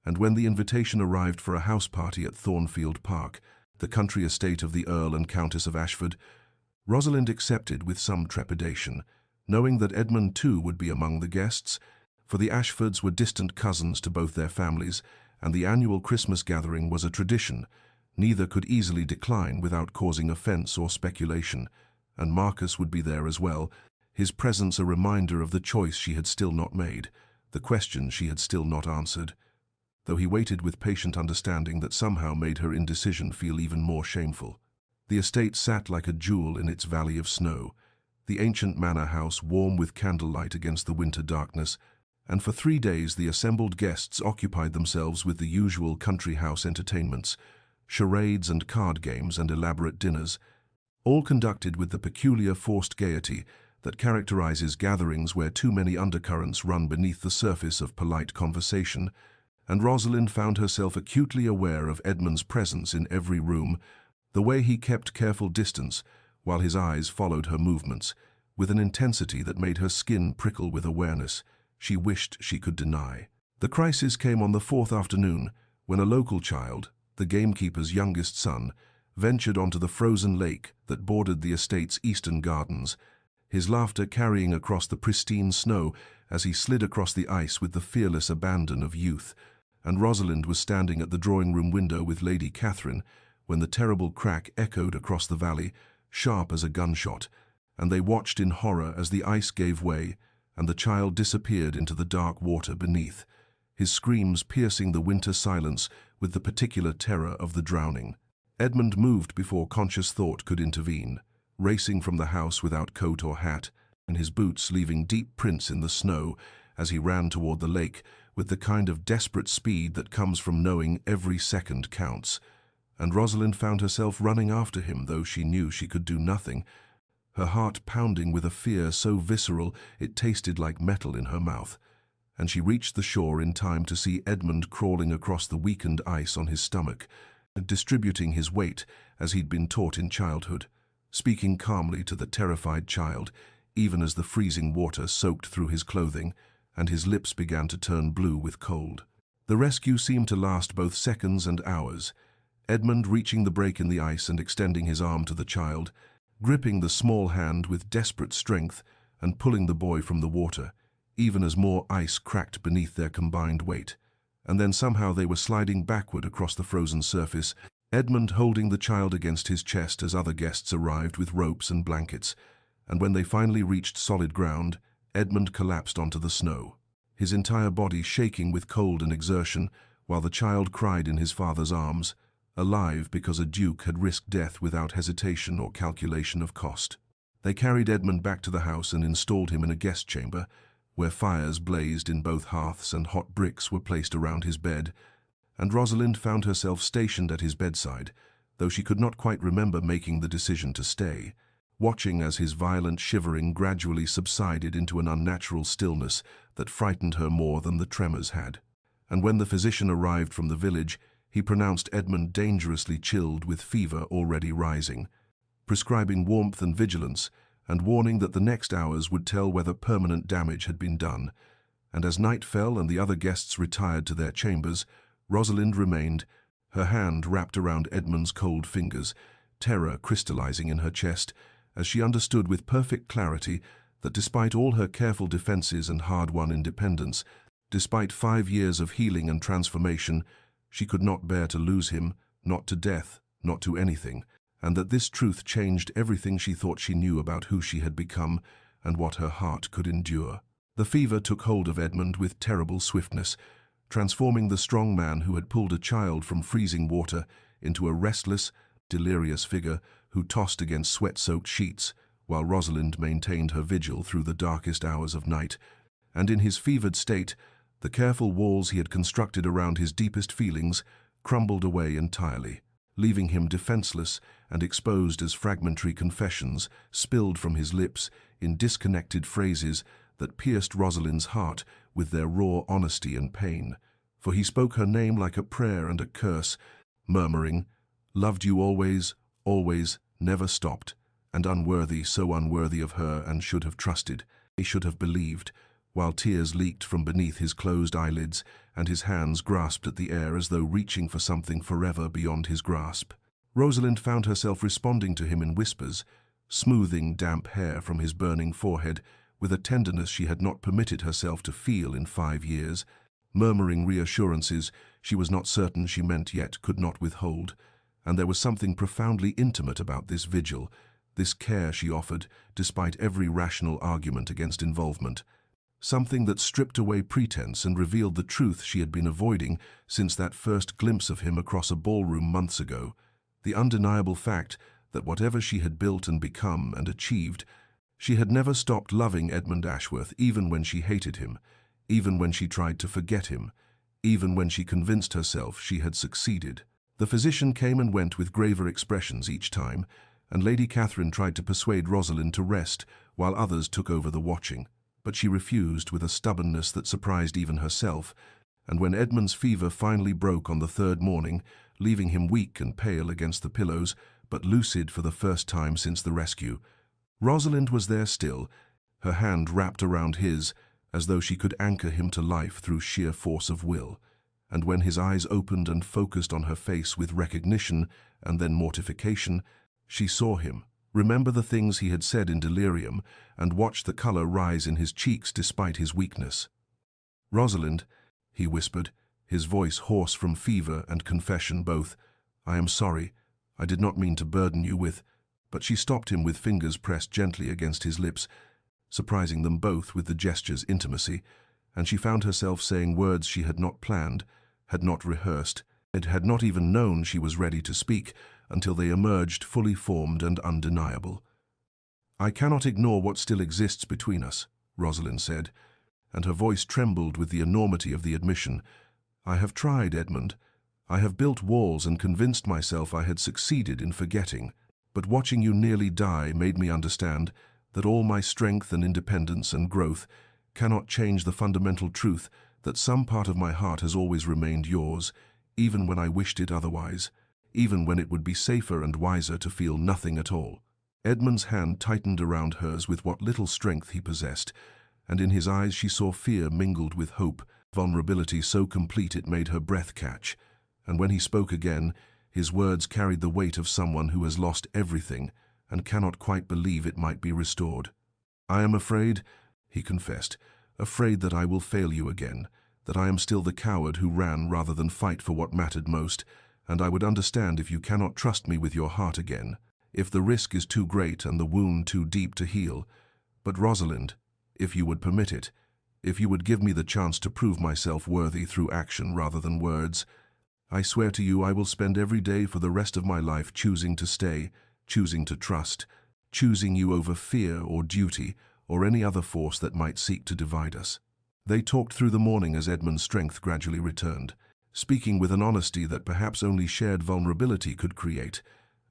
And when the invitation arrived for a house party at Thornfield Park, the country estate of the Earl and Countess of Ashford, Rosalind accepted with some trepidation, knowing that Edmund too would be among the guests, for the Ashfords were distant cousins to both their families, and the annual Christmas gathering was a tradition neither could easily decline without causing offense or speculation, and Marcus would be there as well, his presence a reminder of the choice she had still not made, the question she had still not answered, though he waited with patient understanding that somehow made her indecision feel even more shameful. The estate sat like a jewel in its valley of snow, the ancient manor house warm with candlelight against the winter darkness, and for 3 days the assembled guests occupied themselves with the usual country house entertainments, charades and card games and elaborate dinners, all conducted with the peculiar forced gaiety that characterizes gatherings where too many undercurrents run beneath the surface of polite conversation, and Rosalind found herself acutely aware of Edmund's presence in every room, the way he kept careful distance while his eyes followed her movements, with an intensity that made her skin prickle with awareness she wished she could deny. The crisis came on the 4th afternoon, when a local child, the gamekeeper's youngest son, ventured onto the frozen lake that bordered the estate's eastern gardens, his laughter carrying across the pristine snow as he slid across the ice with the fearless abandon of youth, and Rosalind was standing at the drawing-room window with Lady Catherine when the terrible crack echoed across the valley, sharp as a gunshot, and they watched in horror as the ice gave way and the child disappeared into the dark water beneath, his screams piercing the winter silence with the particular terror of the drowning. Edmund moved before conscious thought could intervene, racing from the house without coat or hat, and his boots leaving deep prints in the snow as he ran toward the lake with the kind of desperate speed that comes from knowing every second counts. And Rosalind found herself running after him, though she knew she could do nothing, her heart pounding with a fear so visceral it tasted like metal in her mouth. And she reached the shore in time to see Edmund crawling across the weakened ice on his stomach, distributing his weight as he'd been taught in childhood, speaking calmly to the terrified child, even as the freezing water soaked through his clothing, and his lips began to turn blue with cold. The rescue seemed to last both seconds and hours, Edmund reaching the break in the ice and extending his arm to the child, gripping the small hand with desperate strength and pulling the boy from the water, even as more ice cracked beneath their combined weight. And then somehow they were sliding backward across the frozen surface, Edmund holding the child against his chest as other guests arrived with ropes and blankets. And when they finally reached solid ground, Edmund collapsed onto the snow, his entire body shaking with cold and exertion, while the child cried in his father's arms, alive because a duke had risked death without hesitation or calculation of cost. They carried Edmund back to the house and installed him in a guest chamber, where fires blazed in both hearths and hot bricks were placed around his bed, and Rosalind found herself stationed at his bedside, though she could not quite remember making the decision to stay, watching as his violent shivering gradually subsided into an unnatural stillness that frightened her more than the tremors had. And when the physician arrived from the village, he pronounced Edmund dangerously chilled with fever already rising, prescribing warmth and vigilance, and warning that the next hours would tell whether permanent damage had been done. And as night fell and the other guests retired to their chambers, Rosalind remained, her hand wrapped around Edmund's cold fingers, terror crystallizing in her chest, as she understood with perfect clarity that despite all her careful defenses and hard-won independence, despite 5 years of healing and transformation, she could not bear to lose him, not to death, not to anything, and that this truth changed everything she thought she knew about who she had become and what her heart could endure. The fever took hold of Edmund with terrible swiftness, transforming the strong man who had pulled a child from freezing water into a restless, delirious figure who tossed against sweat-soaked sheets, while Rosalind maintained her vigil through the darkest hours of night. And in his fevered state, the careful walls he had constructed around his deepest feelings crumbled away entirely, leaving him defenseless and exposed as fragmentary confessions spilled from his lips in disconnected phrases that pierced Rosalind's heart with their raw honesty and pain. For he spoke her name like a prayer and a curse, murmuring, "Loved you always, always, never stopped, and unworthy, so unworthy of her, and should have trusted, he should have believed," while tears leaked from beneath his closed eyelids and his hands grasped at the air as though reaching for something forever beyond his grasp. Rosalind found herself responding to him in whispers, smoothing damp hair from his burning forehead with a tenderness she had not permitted herself to feel in 5 years, murmuring reassurances she was not certain she meant yet could not withhold. And there was something profoundly intimate about this vigil, this care she offered despite every rational argument against involvement. Something that stripped away pretense and revealed the truth she had been avoiding since that first glimpse of him across a ballroom months ago. The undeniable fact that whatever she had built and become and achieved, she had never stopped loving Edmund Ashworth, even when she hated him, even when she tried to forget him, even when she convinced herself she had succeeded. The physician came and went with graver expressions each time, and Lady Catherine tried to persuade Rosalind to rest while others took over the watching. But she refused with a stubbornness that surprised even herself, and when Edmund's fever finally broke on the 3rd morning, leaving him weak and pale against the pillows, but lucid for the first time since the rescue, Rosalind was there still, her hand wrapped around his, as though she could anchor him to life through sheer force of will. And when his eyes opened and focused on her face with recognition and then mortification, she saw him, remember the things he had said in delirium, and watched the color rise in his cheeks despite his weakness. "Rosalind," he whispered, his voice hoarse from fever and confession both, "I am sorry. I did not mean to burden you with—" But she stopped him with fingers pressed gently against his lips, surprising them both with the gesture's intimacy, and she found herself saying words she had not planned, had not rehearsed, and had not even known she was ready to speak until they emerged fully formed and undeniable. "I cannot ignore what still exists between us," Rosalind said, and her voice trembled with the enormity of the admission. "I have tried, Edmund. I have built walls and convinced myself I had succeeded in forgetting. But watching you nearly die made me understand that all my strength and independence and growth cannot change the fundamental truth that some part of my heart has always remained yours, even when I wished it otherwise, even when it would be safer and wiser to feel nothing at all." Edmund's hand tightened around hers with what little strength he possessed, and in his eyes she saw fear mingled with hope, vulnerability so complete it made her breath catch. And when he spoke again, his words carried the weight of someone who has lost everything and cannot quite believe it might be restored. "I am afraid," he confessed, "afraid that I will fail you again, that I am still the coward who ran rather than fight for what mattered most, and I would understand if you cannot trust me with your heart again, if the risk is too great and the wound too deep to heal. But Rosalind, if you would permit it, if you would give me the chance to prove myself worthy through action rather than words, I swear to you I will spend every day for the rest of my life choosing to stay, choosing to trust, choosing you over fear or duty or any other force that might seek to divide us." They talked through the morning as Edmund's strength gradually returned, speaking with an honesty that perhaps only shared vulnerability could create,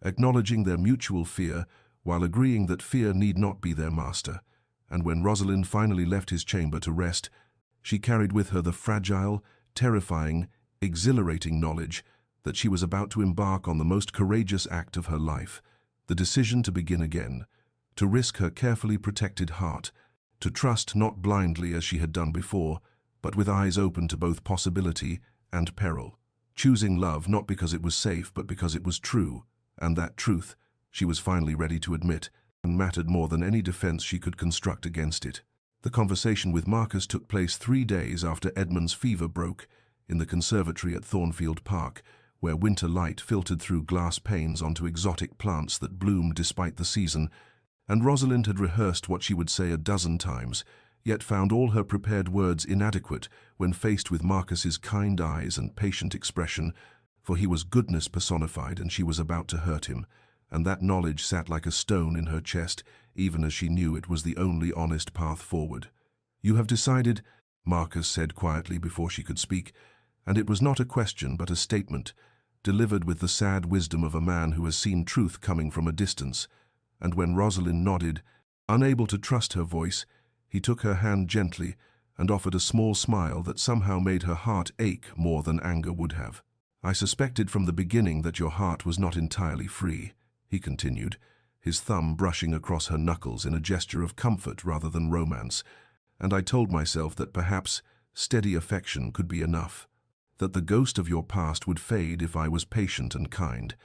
acknowledging their mutual fear while agreeing that fear need not be their master. And when Rosalind finally left his chamber to rest, she carried with her the fragile, terrifying, exhilarating knowledge that she was about to embark on the most courageous act of her life, the decision to begin again, to risk her carefully protected heart, to trust not blindly as she had done before, but with eyes open to both possibility and peril, choosing love not because it was safe but because it was true, and that truth, she was finally ready to admit, mattered more than any defense she could construct against it. The conversation with Marcus took place 3 days after Edmund's fever broke, in the conservatory at Thornfield Park, where winter light filtered through glass panes onto exotic plants that bloomed despite the season, and Rosalind had rehearsed what she would say a dozen times, yet found all her prepared words inadequate when faced with Marcus's kind eyes and patient expression, for he was goodness personified and she was about to hurt him, and that knowledge sat like a stone in her chest, even as she knew it was the only honest path forward. "You have decided," Marcus said quietly before she could speak, and it was not a question but a statement, delivered with the sad wisdom of a man who has seen truth coming from a distance. And when Rosalind nodded, unable to trust her voice, he took her hand gently and offered a small smile that somehow made her heart ache more than anger would have. "I suspected from the beginning that your heart was not entirely free," he continued, his thumb brushing across her knuckles in a gesture of comfort rather than romance, "and I told myself that perhaps steady affection could be enough, that the ghost of your past would fade if I was patient and kind.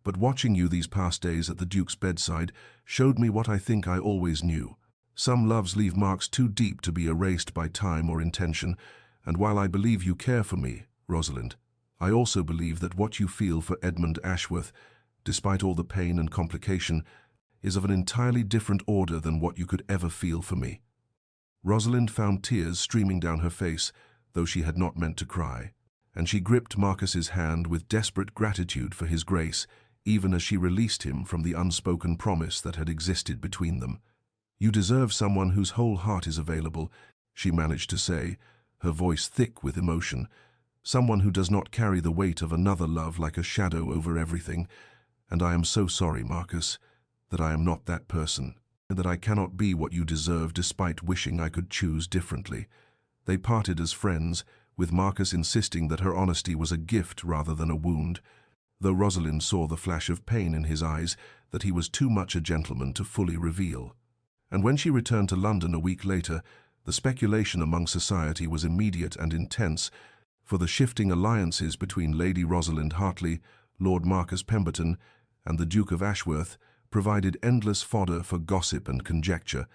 But watching you these past days at the Duke's bedside showed me what I think I always knew. Some loves leave marks too deep to be erased by time or intention, and while I believe you care for me, Rosalind, I also believe that what you feel for Edmund Ashworth, despite all the pain and complication, is of an entirely different order than what you could ever feel for me." Rosalind found tears streaming down her face, though she had not meant to cry, and she gripped Marcus's hand with desperate gratitude for his grace, even as she released him from the unspoken promise that had existed between them. "You deserve someone whose whole heart is available," she managed to say, her voice thick with emotion, "someone who does not carry the weight of another love like a shadow over everything. And I am so sorry, Marcus, that I am not that person, and that I cannot be what you deserve despite wishing I could choose differently." They parted as friends, with Marcus insisting that her honesty was a gift rather than a wound, though Rosalind saw the flash of pain in his eyes that he was too much a gentleman to fully reveal. And when she returned to London a week later, the speculation among society was immediate and intense, for the shifting alliances between Lady Rosalind Hartley, Lord Marcus Pemberton, and the Duke of Ashworth provided endless fodder for gossip and conjecture,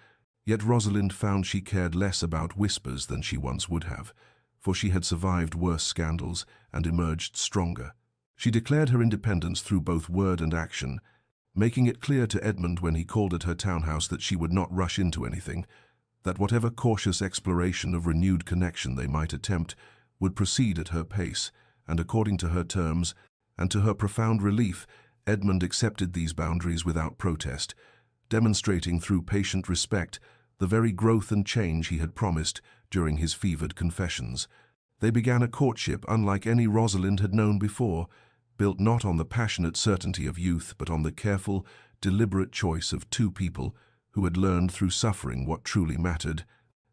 yet Rosalind found she cared less about whispers than she once would have, for she had survived worse scandals and emerged stronger. She declared her independence through both word and action, making it clear to Edmund when he called at her townhouse that she would not rush into anything, that whatever cautious exploration of renewed connection they might attempt would proceed at her pace and according to her terms, and to her profound relief, Edmund accepted these boundaries without protest, demonstrating through patient respect the very growth and change he had promised during his fevered confessions. They began a courtship unlike any Rosalind had known before, built not on the passionate certainty of youth but on the careful, deliberate choice of two people who had learned through suffering what truly mattered,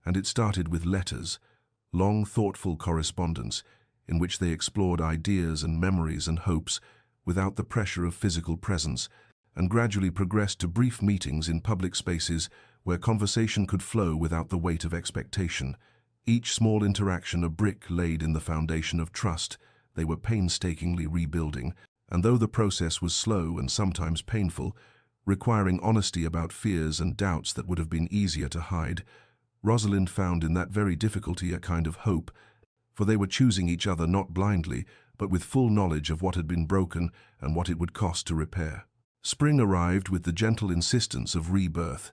and it started with letters, long thoughtful correspondence in which they explored ideas and memories and hopes without the pressure of physical presence, and gradually progressed to brief meetings in public spaces where conversation could flow without the weight of expectation. Each small interaction a brick laid in the foundation of trust they were painstakingly rebuilding, and though the process was slow and sometimes painful, requiring honesty about fears and doubts that would have been easier to hide, Rosalind found in that very difficulty a kind of hope, for they were choosing each other not blindly, but with full knowledge of what had been broken and what it would cost to repair. Spring arrived with the gentle insistence of rebirth,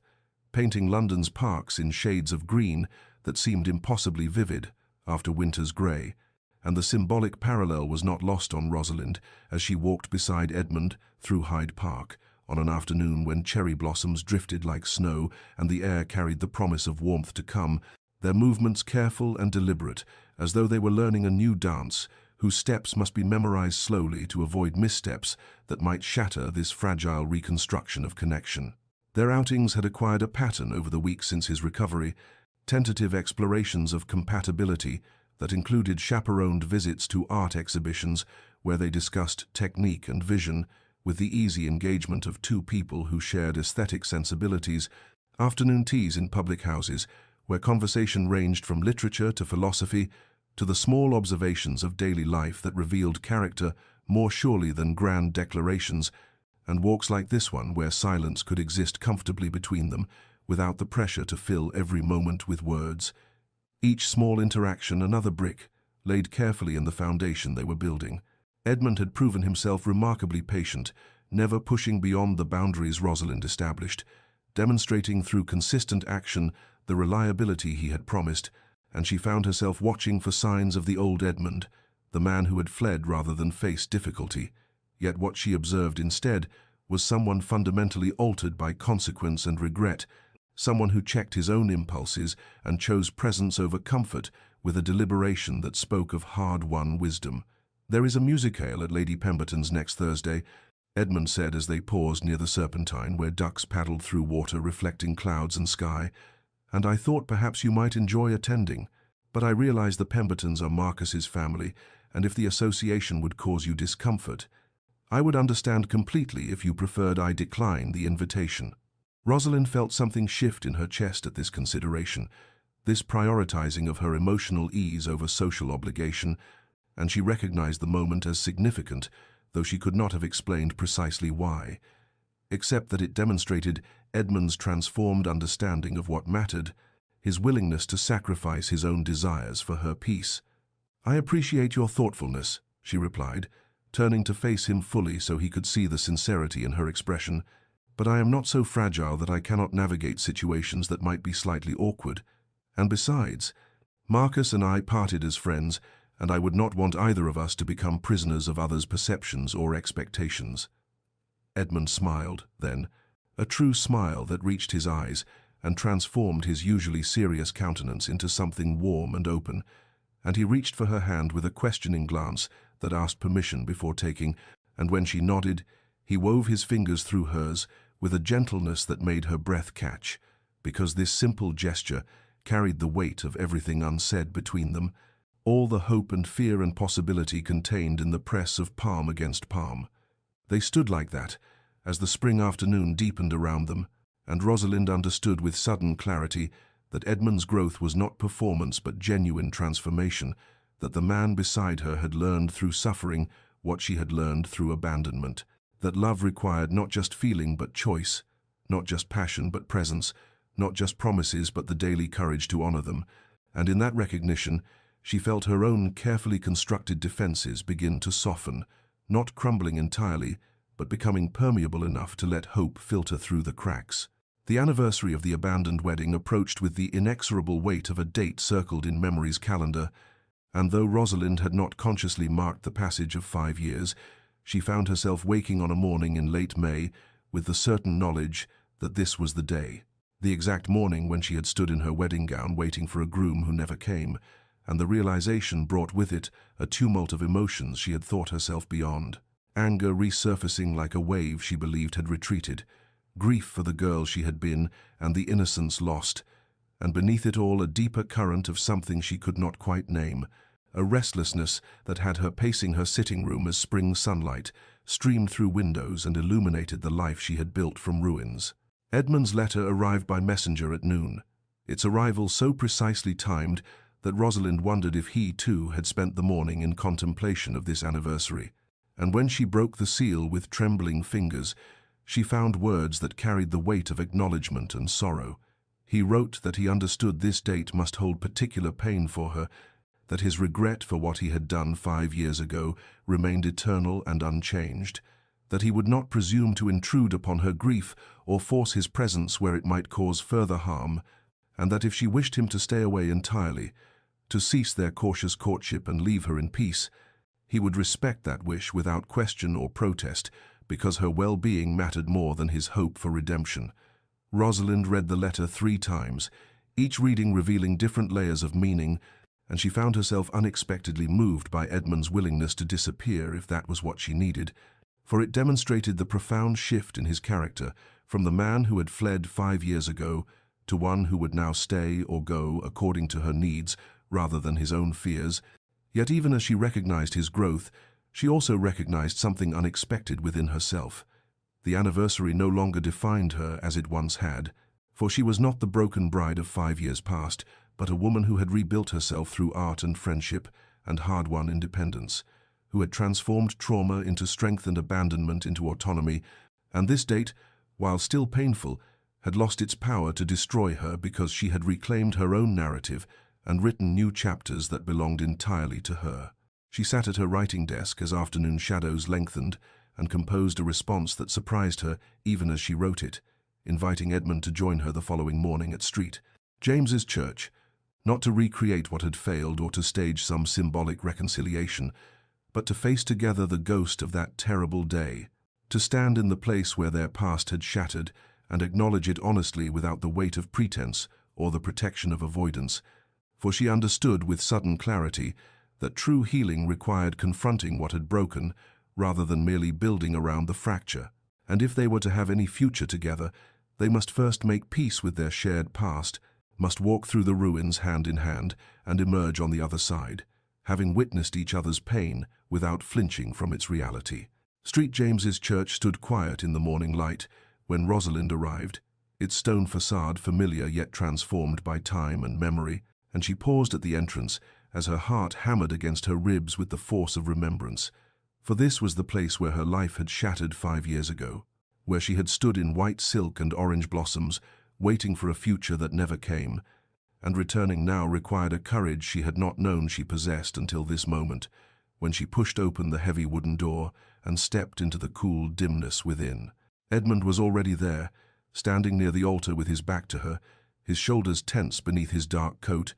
painting London's parks in shades of green that seemed impossibly vivid after winter's grey, and the symbolic parallel was not lost on Rosalind as she walked beside Edmund through Hyde Park on an afternoon when cherry blossoms drifted like snow and the air carried the promise of warmth to come, their movements careful and deliberate, as though they were learning a new dance, whose steps must be memorized slowly to avoid missteps that might shatter this fragile reconstruction of connection. Their outings had acquired a pattern over the weeks since his recovery, tentative explorations of compatibility that included chaperoned visits to art exhibitions where they discussed technique and vision with the easy engagement of two people who shared aesthetic sensibilities, afternoon teas in public houses where conversation ranged from literature to philosophy to the small observations of daily life that revealed character more surely than grand declarations, and walks like this one where silence could exist comfortably between them without the pressure to fill every moment with words. Each small interaction another brick, laid carefully in the foundation they were building. Edmund had proven himself remarkably patient, never pushing beyond the boundaries Rosalind established, demonstrating through consistent action the reliability he had promised, and she found herself watching for signs of the old Edmund, the man who had fled rather than faced difficulty. Yet what she observed instead was someone fundamentally altered by consequence and regret, someone who checked his own impulses and chose presence over comfort with a deliberation that spoke of hard-won wisdom. "There is a musicale at Lady Pemberton's next Thursday," Edmund said as they paused near the Serpentine where ducks paddled through water reflecting clouds and sky, "and I thought perhaps you might enjoy attending. But I realize the Pembertons are Marcus's family, and if the association would cause you discomfort, I would understand completely if you preferred I decline the invitation." Rosalind felt something shift in her chest at this consideration, this prioritizing of her emotional ease over social obligation, and she recognized the moment as significant, though she could not have explained precisely why, except that it demonstrated Edmund's transformed understanding of what mattered, his willingness to sacrifice his own desires for her peace. "I appreciate your thoughtfulness," she replied, turning to face him fully so he could see the sincerity in her expression, "but I am not so fragile that I cannot navigate situations that might be slightly awkward. And besides, Marcus and I parted as friends, and I would not want either of us to become prisoners of others' perceptions or expectations." Edmund smiled, then, a true smile that reached his eyes and transformed his usually serious countenance into something warm and open, and he reached for her hand with a questioning glance that asked permission before taking, and when she nodded, he wove his fingers through hers with a gentleness that made her breath catch, because this simple gesture carried the weight of everything unsaid between them, all the hope and fear and possibility contained in the press of palm against palm. They stood like that, as the spring afternoon deepened around them, and Rosalind understood with sudden clarity that Edmund's growth was not performance but genuine transformation, that the man beside her had learned through suffering what she had learned through abandonment, that love required not just feeling but choice, not just passion but presence, not just promises but the daily courage to honor them, and in that recognition she felt her own carefully constructed defenses begin to soften, not crumbling entirely, but becoming permeable enough to let hope filter through the cracks. The anniversary of the abandoned wedding approached with the inexorable weight of a date circled in memory's calendar, and though Rosalind had not consciously marked the passage of 5 years, she found herself waking on a morning in late May with the certain knowledge that this was the day, the exact morning when she had stood in her wedding gown waiting for a groom who never came, and the realization brought with it a tumult of emotions she had thought herself beyond. Anger resurfacing like a wave she believed had retreated, grief for the girl she had been and the innocence lost, and beneath it all a deeper current of something she could not quite name, a restlessness that had her pacing her sitting room as spring sunlight streamed through windows and illuminated the life she had built from ruins. Edmund's letter arrived by messenger at noon, its arrival so precisely timed that Rosalind wondered if he, too, had spent the morning in contemplation of this anniversary. And when she broke the seal with trembling fingers, she found words that carried the weight of acknowledgement and sorrow. He wrote that he understood this date must hold particular pain for her, that his regret for what he had done 5 years ago remained eternal and unchanged, that he would not presume to intrude upon her grief or force his presence where it might cause further harm, and that if she wished him to stay away entirely, to cease their cautious courtship and leave her in peace, he would respect that wish without question or protest, because her well-being mattered more than his hope for redemption. Rosalind read the letter 3 times, each reading revealing different layers of meaning, and she found herself unexpectedly moved by Edmund's willingness to disappear if that was what she needed, for it demonstrated the profound shift in his character from the man who had fled 5 years ago to one who would now stay or go according to her needs rather than his own fears. Yet even as she recognized his growth, she also recognized something unexpected within herself. The anniversary no longer defined her as it once had, for she was not the broken bride of 5 years past, but a woman who had rebuilt herself through art and friendship and hard-won independence, who had transformed trauma into strength and abandonment into autonomy, and this date, while still painful, had lost its power to destroy her because she had reclaimed her own narrative and written new chapters that belonged entirely to her. She sat at her writing desk as afternoon shadows lengthened and composed a response that surprised her even as she wrote it, inviting Edmund to join her the following morning at St. James's Church, not to recreate what had failed or to stage some symbolic reconciliation, but to face together the ghost of that terrible day, to stand in the place where their past had shattered and acknowledge it honestly without the weight of pretense or the protection of avoidance, for she understood with sudden clarity that true healing required confronting what had broken rather than merely building around the fracture, and if they were to have any future together, they must first make peace with their shared past, must walk through the ruins hand in hand and emerge on the other side, having witnessed each other's pain without flinching from its reality. St. James's Church stood quiet in the morning light when Rosalind arrived, its stone facade familiar yet transformed by time and memory, and she paused at the entrance as her heart hammered against her ribs with the force of remembrance. For this was the place where her life had shattered 5 years ago, where she had stood in white silk and orange blossoms, waiting for a future that never came, and returning now required a courage she had not known she possessed until this moment, when she pushed open the heavy wooden door and stepped into the cool dimness within. Edmund was already there, standing near the altar with his back to her, his shoulders tense beneath his dark coat,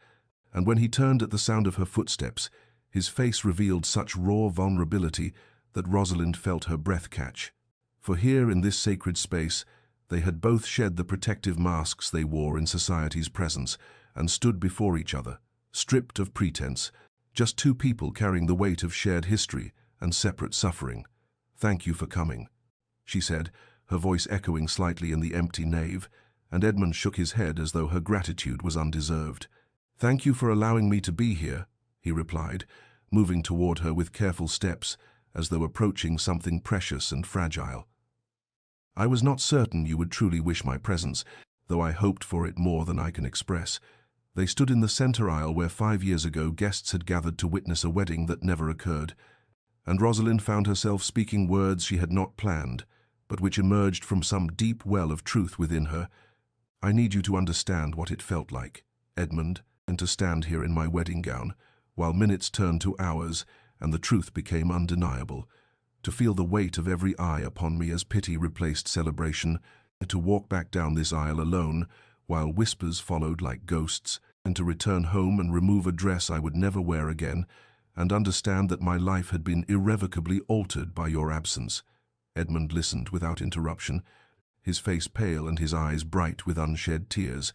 and when he turned at the sound of her footsteps, his face revealed such raw vulnerability that Rosalind felt her breath catch. For here in this sacred space, they had both shed the protective masks they wore in society's presence and stood before each other, stripped of pretense, just two people carrying the weight of shared history and separate suffering. "Thank you for coming," she said, her voice echoing slightly in the empty nave, and Edmund shook his head as though her gratitude was undeserved. "Thank you for allowing me to be here," he replied, moving toward her with careful steps as though approaching something precious and fragile. "I was not certain you would truly wish my presence, though I hoped for it more than I can express." They stood in the center aisle where 5 years ago guests had gathered to witness a wedding that never occurred, and Rosalind found herself speaking words she had not planned, but which emerged from some deep well of truth within her. "I need you to understand what it felt like, Edmund, and to stand here in my wedding gown, while minutes turned to hours and the truth became undeniable, to feel the weight of every eye upon me as pity replaced celebration, to walk back down this aisle alone while whispers followed like ghosts, and to return home and remove a dress I would never wear again, and understand that my life had been irrevocably altered by your absence." Edmund listened without interruption, his face pale and his eyes bright with unshed tears,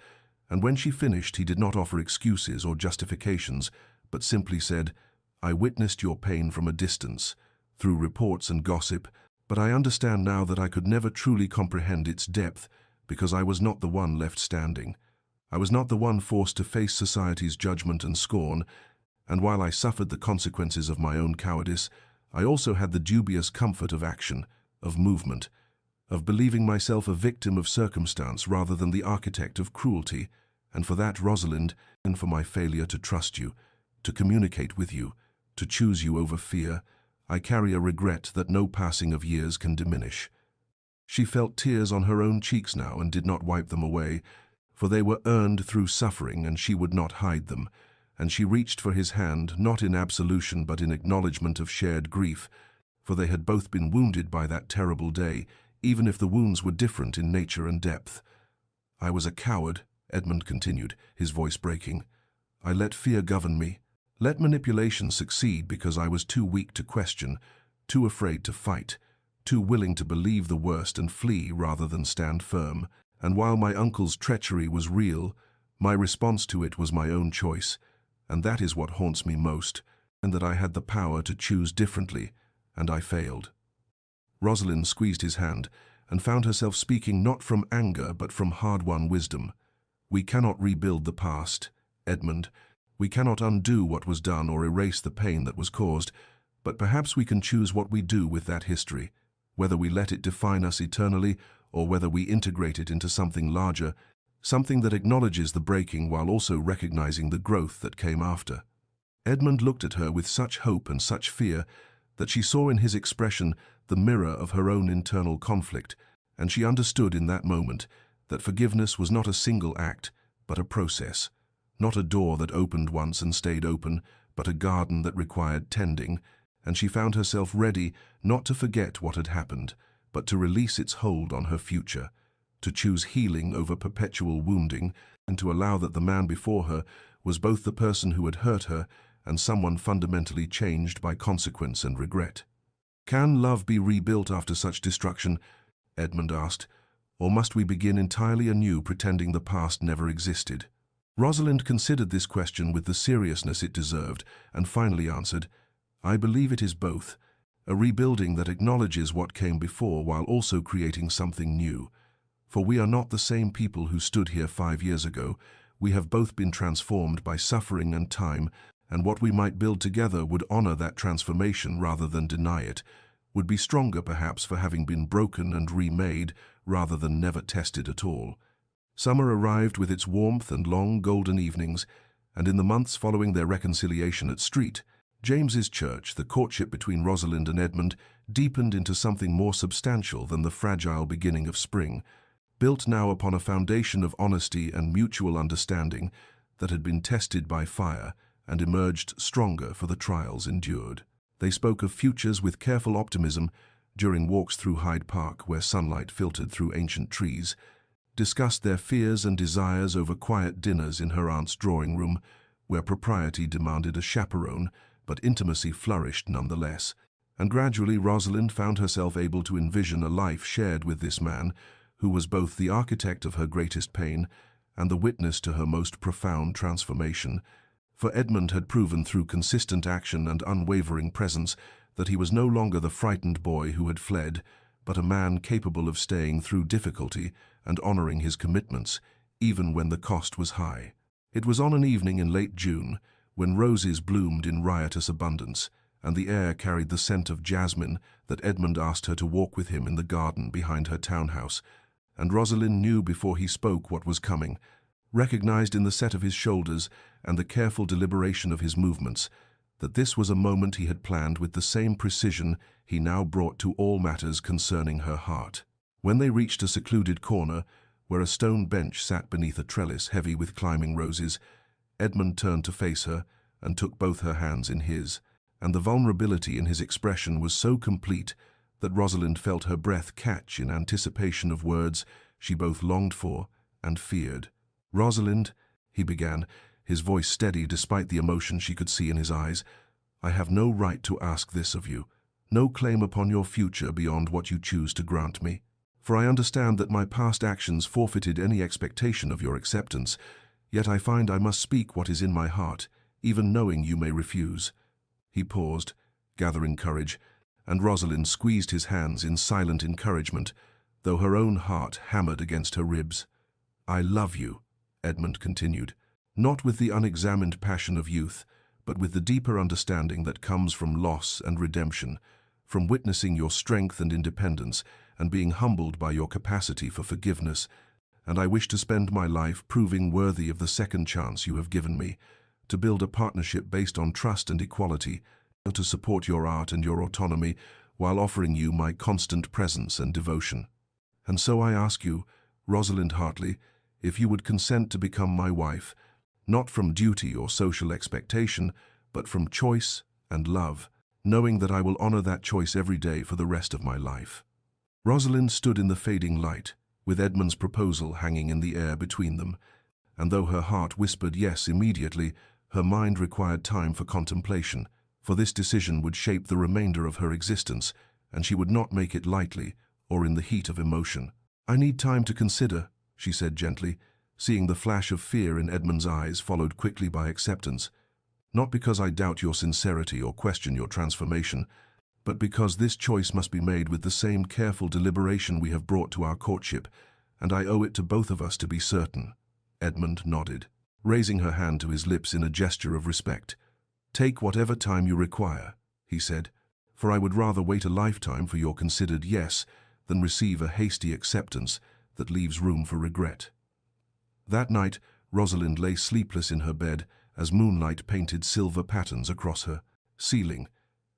and when she finished he did not offer excuses or justifications, but simply said, "I witnessed your pain from a distance, through reports and gossip, but I understand now that I could never truly comprehend its depth because I was not the one left standing. I was not the one forced to face society's judgment and scorn, and while I suffered the consequences of my own cowardice, I also had the dubious comfort of action, of movement, of believing myself a victim of circumstance rather than the architect of cruelty, and for that, Rosalind, and for my failure to trust you, to communicate with you, to choose you over fear, I carry a regret that no passing of years can diminish." She felt tears on her own cheeks now and did not wipe them away, for they were earned through suffering and she would not hide them, and she reached for his hand not in absolution but in acknowledgement of shared grief, for they had both been wounded by that terrible day, even if the wounds were different in nature and depth. "I was a coward," Edmund continued, his voice breaking. "I let fear govern me, let manipulation succeed because I was too weak to question, too afraid to fight, too willing to believe the worst and flee rather than stand firm. And while my uncle's treachery was real, my response to it was my own choice. and that is what haunts me most, and that I had the power to choose differently, and I failed." Rosalind squeezed his hand and found herself speaking not from anger but from hard-won wisdom. "We cannot rebuild the past, Edmund. We cannot undo what was done or erase the pain that was caused, but perhaps we can choose what we do with that history, whether we let it define us eternally or whether we integrate it into something larger, something that acknowledges the breaking while also recognizing the growth that came after." Edmund looked at her with such hope and such fear that she saw in his expression the mirror of her own internal conflict, and she understood in that moment that forgiveness was not a single act, but a process, not a door that opened once and stayed open, but a garden that required tending, and she found herself ready not to forget what had happened, but to release its hold on her future, to choose healing over perpetual wounding, and to allow that the man before her was both the person who had hurt her and someone fundamentally changed by consequence and regret. "Can love be rebuilt after such destruction?" Edmund asked, "or must we begin entirely anew pretending the past never existed?" Rosalind considered this question with the seriousness it deserved and finally answered, "I believe it is both, a rebuilding that acknowledges what came before while also creating something new. For we are not the same people who stood here 5 years ago. We have both been transformed by suffering and time, and what we might build together would honor that transformation rather than deny it, would be stronger perhaps for having been broken and remade rather than never tested at all." Summer arrived with its warmth and long golden evenings, and in the months following their reconciliation at Street, James's church, the courtship between Rosalind and Edmund, deepened into something more substantial than the fragile beginning of spring, built now upon a foundation of honesty and mutual understanding that had been tested by fire and emerged stronger for the trials endured. They spoke of futures with careful optimism during walks through Hyde Park where sunlight filtered through ancient trees, discussed their fears and desires over quiet dinners in her aunt's drawing room where propriety demanded a chaperone but intimacy flourished nonetheless, and gradually Rosalind found herself able to envision a life shared with this man who was both the architect of her greatest pain and the witness to her most profound transformation. For Edmund had proven through consistent action and unwavering presence that he was no longer the frightened boy who had fled, but a man capable of staying through difficulty and honoring his commitments, even when the cost was high. It was on an evening in late June, when roses bloomed in riotous abundance, and the air carried the scent of jasmine, that Edmund asked her to walk with him in the garden behind her townhouse, and Rosalind knew before he spoke what was coming, recognized in the set of his shoulders and the careful deliberation of his movements, that this was a moment he had planned with the same precision he now brought to all matters concerning her heart. When they reached a secluded corner, where a stone bench sat beneath a trellis heavy with climbing roses, Edmund turned to face her and took both her hands in his, and the vulnerability in his expression was so complete that Rosalind felt her breath catch in anticipation of words she both longed for and feared. "Rosalind," he began, his voice steady despite the emotion she could see in his eyes, "I have no right to ask this of you, no claim upon your future beyond what you choose to grant me. For I understand that my past actions forfeited any expectation of your acceptance, yet I find I must speak what is in my heart, even knowing you may refuse." He paused, gathering courage, and Rosalind squeezed his hands in silent encouragement, though her own heart hammered against her ribs. "I love you," Edmund continued, "not with the unexamined passion of youth, but with the deeper understanding that comes from loss and redemption, from witnessing your strength and independence, and being humbled by your capacity for forgiveness, and I wish to spend my life proving worthy of the second chance you have given me, to build a partnership based on trust and equality, to support your art and your autonomy, while offering you my constant presence and devotion. And so I ask you, Rosalind Hartley, if you would consent to become my wife, not from duty or social expectation, but from choice and love, knowing that I will honor that choice every day for the rest of my life." Rosalind stood in the fading light, with Edmund's proposal hanging in the air between them, and though her heart whispered yes immediately, her mind required time for contemplation, for this decision would shape the remainder of her existence, and she would not make it lightly or in the heat of emotion. "I need time to consider," she said gently, seeing the flash of fear in Edmund's eyes followed quickly by acceptance. not because I doubt your sincerity or question your transformation, but because this choice must be made with the same careful deliberation we have brought to our courtship, and I owe it to both of us to be certain." Edmund nodded, raising her hand to his lips in a gesture of respect. "Take whatever time you require," he said, "for I would rather wait a lifetime for your considered yes than receive a hasty acceptance that leaves room for regret." That night, Rosalind lay sleepless in her bed as moonlight painted silver patterns across her ceiling,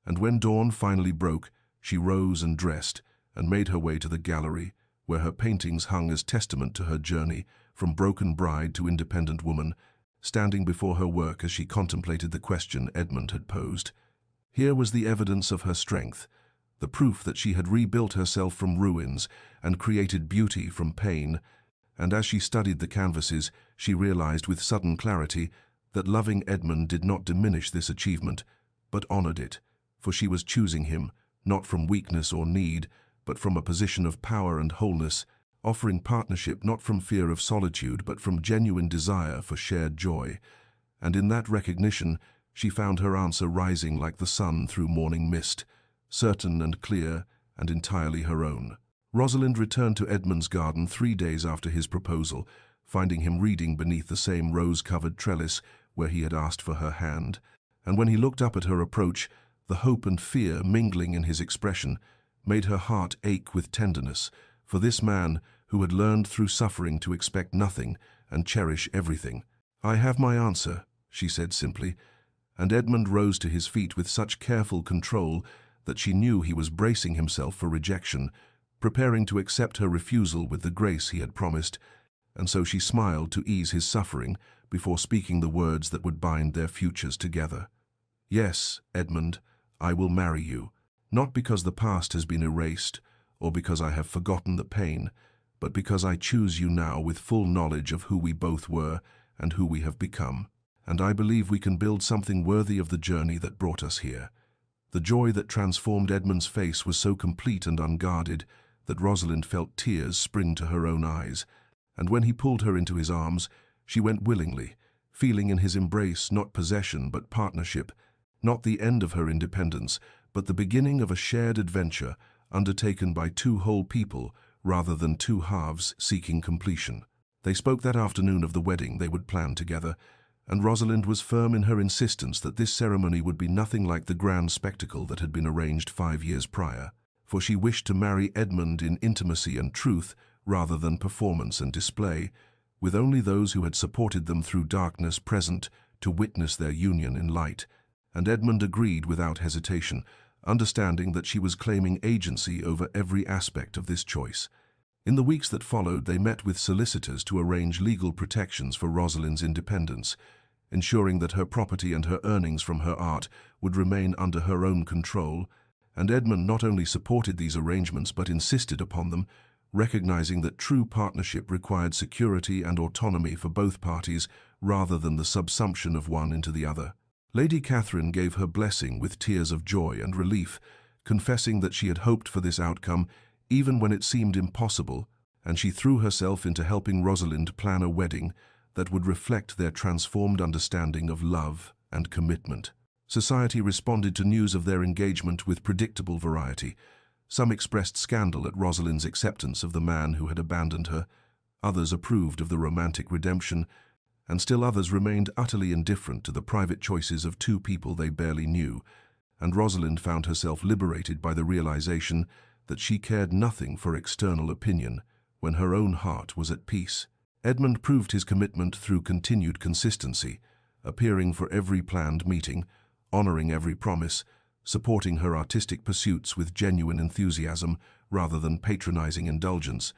and when dawn finally broke, she rose and dressed and made her way to the gallery, where her paintings hung as testament to her journey from broken bride to independent woman, standing before her work as she contemplated the question Edmund had posed. Here was the evidence of her strength, the proof that she had rebuilt herself from ruins and created beauty from pain, and as she studied the canvases, she realized with sudden clarity that loving Edmund did not diminish this achievement, but honored it, for she was choosing him, not from weakness or need, but from a position of power and wholeness, offering partnership not from fear of solitude, but from genuine desire for shared joy. And in that recognition, she found her answer rising like the sun through morning mist, certain and clear and entirely her own. Rosalind returned to Edmund's garden 3 days after his proposal, finding him reading beneath the same rose-covered trellis where he had asked for her hand, and when he looked up at her approach, the hope and fear mingling in his expression made her heart ache with tenderness for this man who had learned through suffering to expect nothing and cherish everything. "I have my answer," she said simply, and Edmund rose to his feet with such careful control that she knew he was bracing himself for rejection, preparing to accept her refusal with the grace he had promised, and so she smiled to ease his suffering before speaking the words that would bind their futures together. "Yes, Edmund, I will marry you, not because the past has been erased or because I have forgotten the pain, but because I choose you now with full knowledge of who we both were and who we have become, and I believe we can build something worthy of the journey that brought us here." The joy that transformed Edmund's face was so complete and unguarded that Rosalind felt tears spring to her own eyes, and when he pulled her into his arms, she went willingly, feeling in his embrace not possession but partnership, not the end of her independence, but the beginning of a shared adventure undertaken by two whole people rather than two halves seeking completion. They spoke that afternoon of the wedding they would plan together, and Rosalind was firm in her insistence that this ceremony would be nothing like the grand spectacle that had been arranged 5 years prior, for she wished to marry Edmund in intimacy and truth rather than performance and display, with only those who had supported them through darkness present to witness their union in light, and Edmund agreed without hesitation, understanding that she was claiming agency over every aspect of this choice. In the weeks that followed, they met with solicitors to arrange legal protections for Rosalind's independence, ensuring that her property and her earnings from her art would remain under her own control, and Edmund not only supported these arrangements but insisted upon them, recognizing that true partnership required security and autonomy for both parties rather than the subsumption of one into the other. Lady Catherine gave her blessing with tears of joy and relief, confessing that she had hoped for this outcome even when it seemed impossible, and she threw herself into helping Rosalind plan a wedding that would reflect their transformed understanding of love and commitment. Society responded to news of their engagement with predictable variety. Some expressed scandal at Rosalind's acceptance of the man who had abandoned her, others approved of the romantic redemption, and still others remained utterly indifferent to the private choices of two people they barely knew, and Rosalind found herself liberated by the realization that she cared nothing for external opinion when her own heart was at peace. Edmund proved his commitment through continued consistency, appearing for every planned meeting, honoring every promise, supporting her artistic pursuits with genuine enthusiasm rather than patronizing indulgence,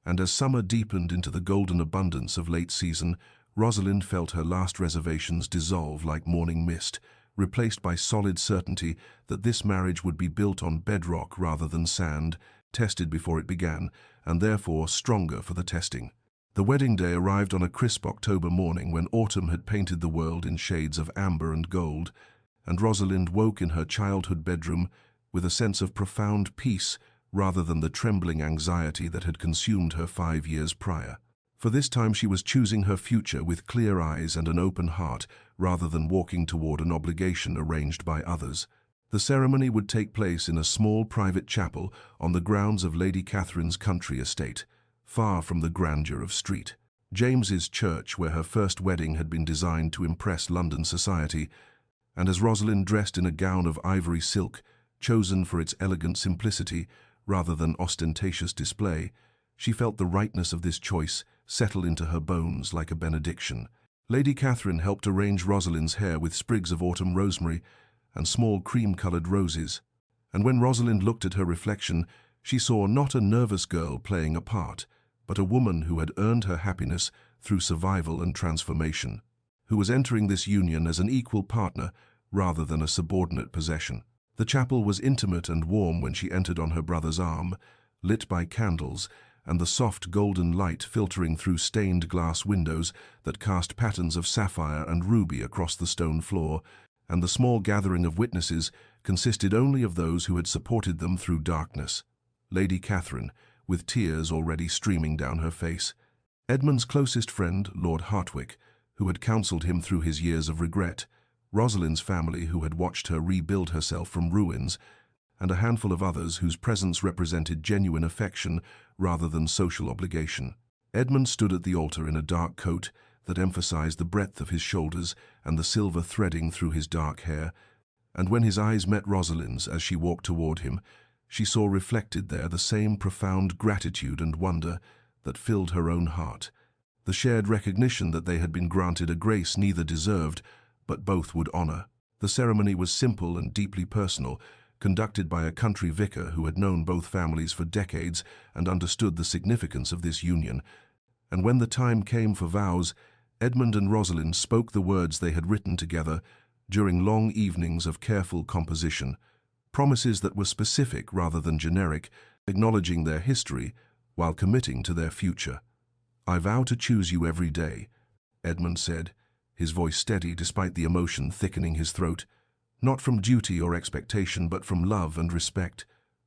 and as summer deepened into the golden abundance of late season, Rosalind felt her last reservations dissolve like morning mist, replaced by solid certainty that this marriage would be built on bedrock rather than sand, tested before it began, and therefore stronger for the testing. The wedding day arrived on a crisp October morning when autumn had painted the world in shades of amber and gold, and Rosalind woke in her childhood bedroom with a sense of profound peace rather than the trembling anxiety that had consumed her 5 years prior. For this time she was choosing her future with clear eyes and an open heart, rather than walking toward an obligation arranged by others. The ceremony would take place in a small private chapel on the grounds of Lady Catherine's country estate, far from the grandeur of St. James's Church, where her first wedding had been designed to impress London society, and as Rosalind, dressed in a gown of ivory silk, chosen for its elegant simplicity rather than ostentatious display, she felt the rightness of this choice settle into her bones like a benediction. Lady Catherine helped arrange Rosalind's hair with sprigs of autumn rosemary and small cream-colored roses, and when Rosalind looked at her reflection, she saw not a nervous girl playing a part, but a woman who had earned her happiness through survival and transformation, who was entering this union as an equal partner rather than a subordinate possession. The chapel was intimate and warm when she entered on her brother's arm, lit by candles, and the soft golden light filtering through stained glass windows that cast patterns of sapphire and ruby across the stone floor, and the small gathering of witnesses consisted only of those who had supported them through darkness. Lady Catherine, with tears already streaming down her face. Edmund's closest friend, Lord Hartwick, who had counselled him through his years of regret, Rosalind's family, who had watched her rebuild herself from ruins, and a handful of others whose presence represented genuine affection rather than social obligation. Edmund stood at the altar in a dark coat that emphasized the breadth of his shoulders and the silver threading through his dark hair, and when his eyes met Rosalind's as she walked toward him, she saw reflected there the same profound gratitude and wonder that filled her own heart, the shared recognition that they had been granted a grace neither deserved, but both would honor. The ceremony was simple and deeply personal, conducted by a country vicar who had known both families for decades and understood the significance of this union. And when the time came for vows, Edmund and Rosalind spoke the words they had written together during long evenings of careful composition, promises that were specific rather than generic, acknowledging their history while committing to their future. "I vow to choose you every day," Edmund said, his voice steady despite the emotion thickening his throat, "not from duty or expectation but from love and respect,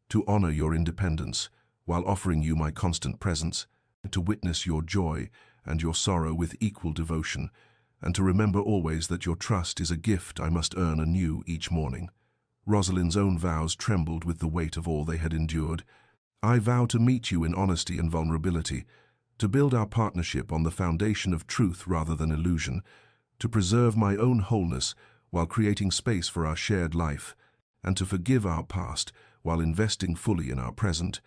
to honor your independence while offering you my constant presence, to witness your joy and your sorrow with equal devotion, and to remember always that your trust is a gift I must earn anew each morning." Rosalind's own vows trembled with the weight of all they had endured. "I vow to meet you in honesty and vulnerability, to build our partnership on the foundation of truth rather than illusion, to preserve my own wholeness while creating space for our shared life, and to forgive our past while investing fully in our present,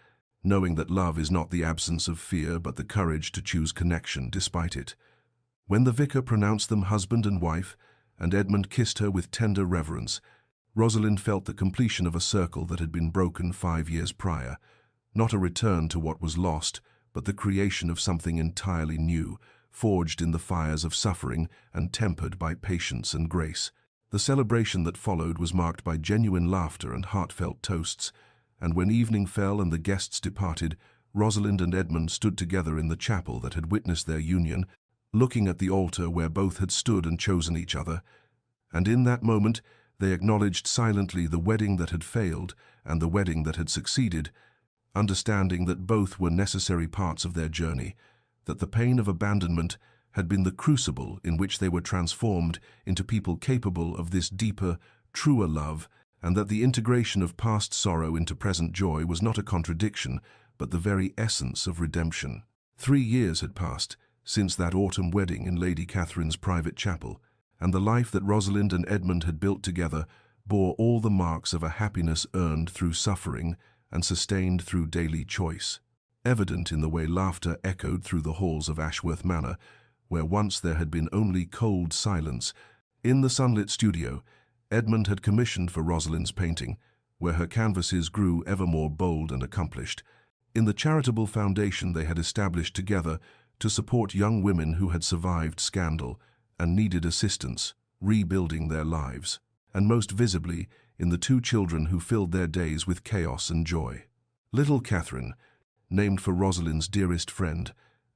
knowing that love is not the absence of fear but the courage to choose connection despite it." When the vicar pronounced them husband and wife, and Edmund kissed her with tender reverence, Rosalind felt the completion of a circle that had been broken 5 years prior, not a return to what was lost, but the creation of something entirely new, forged in the fires of suffering and tempered by patience and grace. The celebration that followed was marked by genuine laughter and heartfelt toasts, and when evening fell and the guests departed, Rosalind and Edmund stood together in the chapel that had witnessed their union, looking at the altar where both had stood and chosen each other, and in that moment they acknowledged silently the wedding that had failed and the wedding that had succeeded, understanding that both were necessary parts of their journey, that the pain of abandonment had been the crucible in which they were transformed into people capable of this deeper, truer love, and that the integration of past sorrow into present joy was not a contradiction, but the very essence of redemption. 3 years had passed since that autumn wedding in Lady Catherine's private chapel, and the life that Rosalind and Edmund had built together bore all the marks of a happiness earned through suffering and sustained through daily choice, evident in the way laughter echoed through the halls of Ashworth Manor, where once there had been only cold silence. In the sunlit studio, Edmund had commissioned for Rosalind's painting, where her canvases grew ever more bold and accomplished. In the charitable foundation they had established together to support young women who had survived scandal and needed assistance, rebuilding their lives, and most visibly in the 2 children who filled their days with chaos and joy. Little Catherine, named for Rosalind's dearest friend,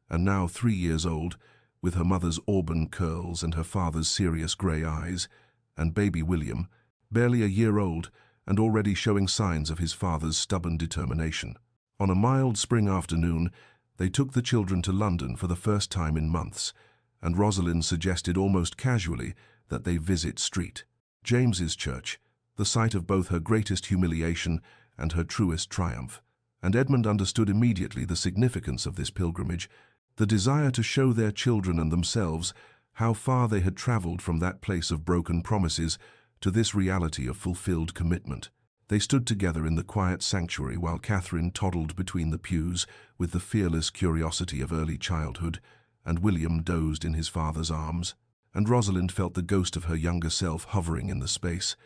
and now 3 years old, with her mother's auburn curls and her father's serious grey eyes, and baby William, barely a year old and already showing signs of his father's stubborn determination. On a mild spring afternoon, They took the children to London for the first time in months, and Rosalind suggested almost casually that they visit St. James's Church, the site of both her greatest humiliation and her truest triumph. And Edmund understood immediately the significance of this pilgrimage, the desire to show their children and themselves how far they had travelled from that place of broken promises to this reality of fulfilled commitment. They stood together in the quiet sanctuary while Catherine toddled between the pews with the fearless curiosity of early childhood, and William dozed in his father's arms. And Rosalind felt the ghost of her younger self hovering in the space,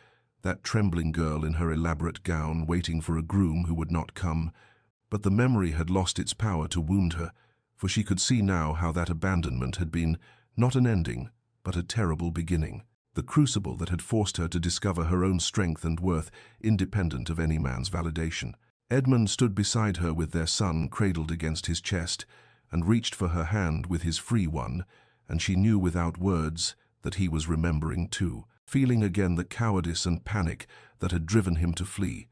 that trembling girl in her elaborate gown waiting for a groom who would not come. But the memory had lost its power to wound her, for she could see now how that abandonment had been not an ending, but a terrible beginning, the crucible that had forced her to discover her own strength and worth independent of any man's validation. Edmund stood beside her with their son cradled against his chest, and reached for her hand with his free one, and she knew without words that he was remembering too, feeling again the cowardice and panic that had driven him to flee,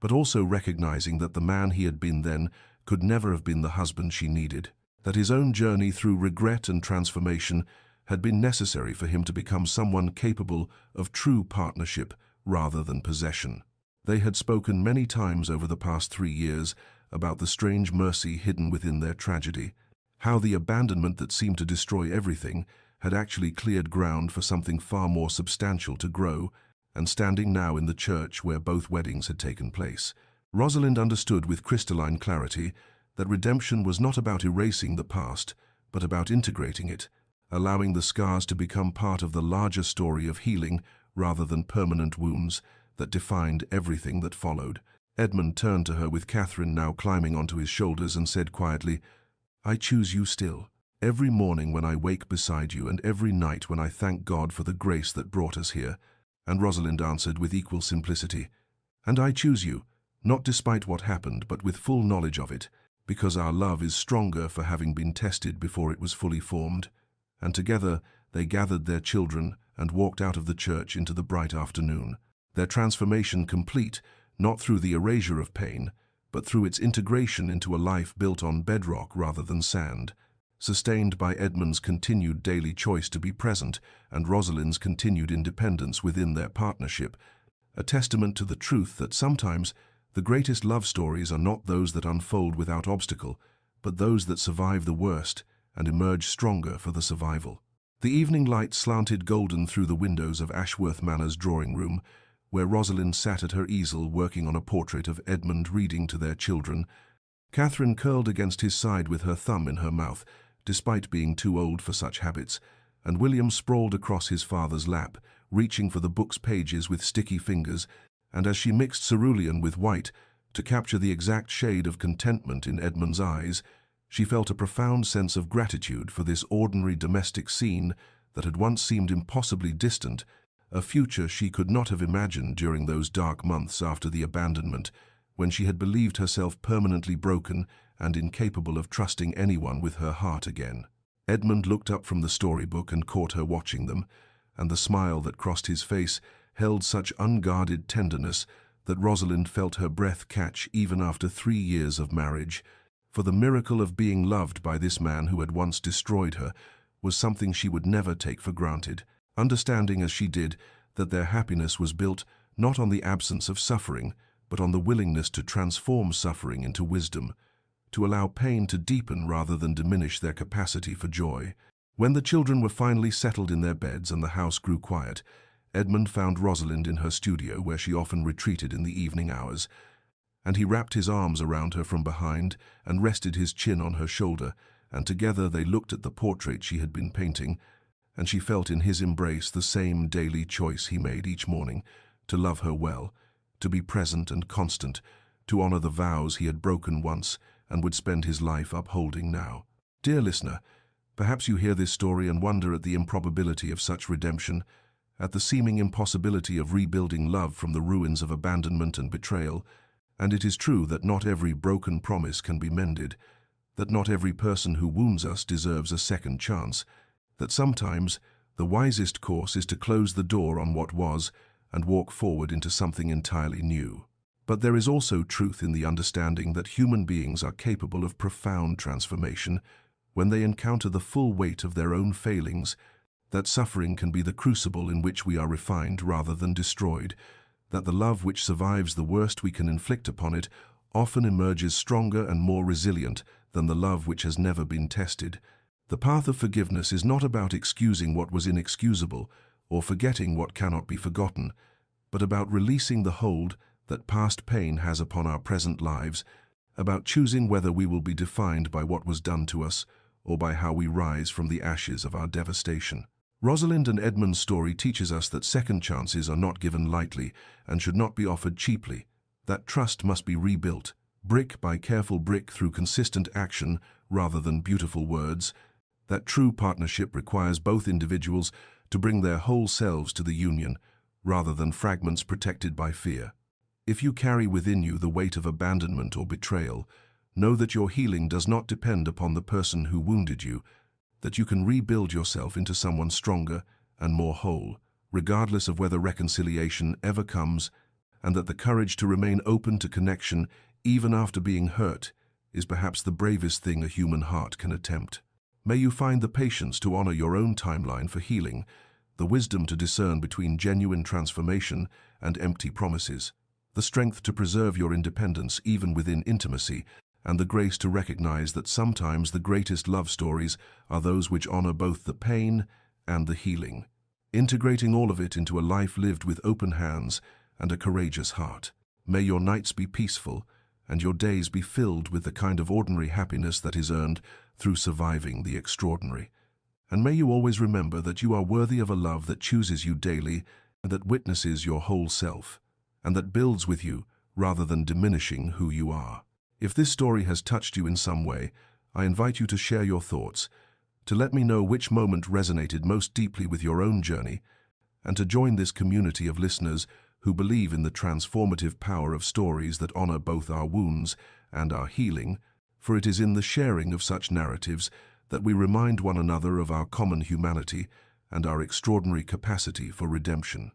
but also recognizing that the man he had been then could never have been the husband she needed, that his own journey through regret and transformation had been necessary for him to become someone capable of true partnership rather than possession. They had spoken many times over the past 3 years about the strange mercy hidden within their tragedy, how the abandonment that seemed to destroy everything had actually cleared ground for something far more substantial to grow, and standing now in the church where both weddings had taken place, Rosalind understood with crystalline clarity that redemption was not about erasing the past, but about integrating it, allowing the scars to become part of the larger story of healing rather than permanent wounds that defined everything that followed. Edmund turned to her with Catherine now climbing onto his shoulders and said quietly, "I choose you still. Every morning when I wake beside you and every night when I thank God for the grace that brought us here." And Rosalind answered with equal simplicity, "And I choose you, not despite what happened, but with full knowledge of it, because our love is stronger for having been tested before it was fully formed." And together they gathered their children and walked out of the church into the bright afternoon, their transformation complete, not through the erasure of pain, but through its integration into a life built on bedrock rather than sand, sustained by Edmund's continued daily choice to be present and Rosalind's continued independence within their partnership, a testament to the truth that sometimes the greatest love stories are not those that unfold without obstacle, but those that survive the worst and emerge stronger for the survival. The evening light slanted golden through the windows of Ashworth Manor's drawing room, where Rosalind sat at her easel working on a portrait of Edmund reading to their children. Catherine curled against his side with her thumb in her mouth, despite being too old for such habits, and William sprawled across his father's lap, reaching for the book's pages with sticky fingers, and as she mixed cerulean with white to capture the exact shade of contentment in Edmund's eyes, she felt a profound sense of gratitude for this ordinary domestic scene that had once seemed impossibly distant, a future she could not have imagined during those dark months after the abandonment, when she had believed herself permanently broken and incapable of trusting anyone with her heart again. Edmund looked up from the storybook and caught her watching them, and the smile that crossed his face held such unguarded tenderness that Rosalind felt her breath catch even after 3 years of marriage, for the miracle of being loved by this man who had once destroyed her was something she would never take for granted, understanding as she did that their happiness was built not on the absence of suffering, but on the willingness to transform suffering into wisdom, to allow pain to deepen rather than diminish their capacity for joy. When the children were finally settled in their beds and the house grew quiet, Edmund found Rosalind in her studio where she often retreated in the evening hours, and he wrapped his arms around her from behind and rested his chin on her shoulder, and together they looked at the portrait she had been painting, and she felt in his embrace the same daily choice he made each morning, to love her well, to be present and constant, to honor the vows he had broken once and would spend his life upholding now. Dear listener, perhaps you hear this story and wonder at the improbability of such redemption, at the seeming impossibility of rebuilding love from the ruins of abandonment and betrayal. And it is true that not every broken promise can be mended, that not every person who wounds us deserves a second chance, that sometimes the wisest course is to close the door on what was and walk forward into something entirely new. But there is also truth in the understanding that human beings are capable of profound transformation when they encounter the full weight of their own failings, that suffering can be the crucible in which we are refined rather than destroyed, that the love which survives the worst we can inflict upon it often emerges stronger and more resilient than the love which has never been tested. The path of forgiveness is not about excusing what was inexcusable or forgetting what cannot be forgotten, but about releasing the hold that past pain has upon our present lives, about choosing whether we will be defined by what was done to us or by how we rise from the ashes of our devastation. Rosalind and Edmund's story teaches us that second chances are not given lightly and should not be offered cheaply, that trust must be rebuilt, brick by careful brick through consistent action rather than beautiful words, that true partnership requires both individuals to bring their whole selves to the union, rather than fragments protected by fear. If you carry within you the weight of abandonment or betrayal, know that your healing does not depend upon the person who wounded you, that you can rebuild yourself into someone stronger and more whole, regardless of whether reconciliation ever comes, and that the courage to remain open to connection, even after being hurt, is perhaps the bravest thing a human heart can attempt. May you find the patience to honor your own timeline for healing, the wisdom to discern between genuine transformation and empty promises, the strength to preserve your independence even within intimacy, and the grace to recognize that sometimes the greatest love stories are those which honor both the pain and the healing, integrating all of it into a life lived with open hands and a courageous heart. May your nights be peaceful and your days be filled with the kind of ordinary happiness that is earned through surviving the extraordinary. And may you always remember that you are worthy of a love that chooses you daily and that witnesses your whole self, and that builds with you rather than diminishing who you are. If this story has touched you in some way, I invite you to share your thoughts, to let me know which moment resonated most deeply with your own journey, and to join this community of listeners who believe in the transformative power of stories that honor both our wounds and our healing, for it is in the sharing of such narratives that we remind one another of our common humanity and our extraordinary capacity for redemption.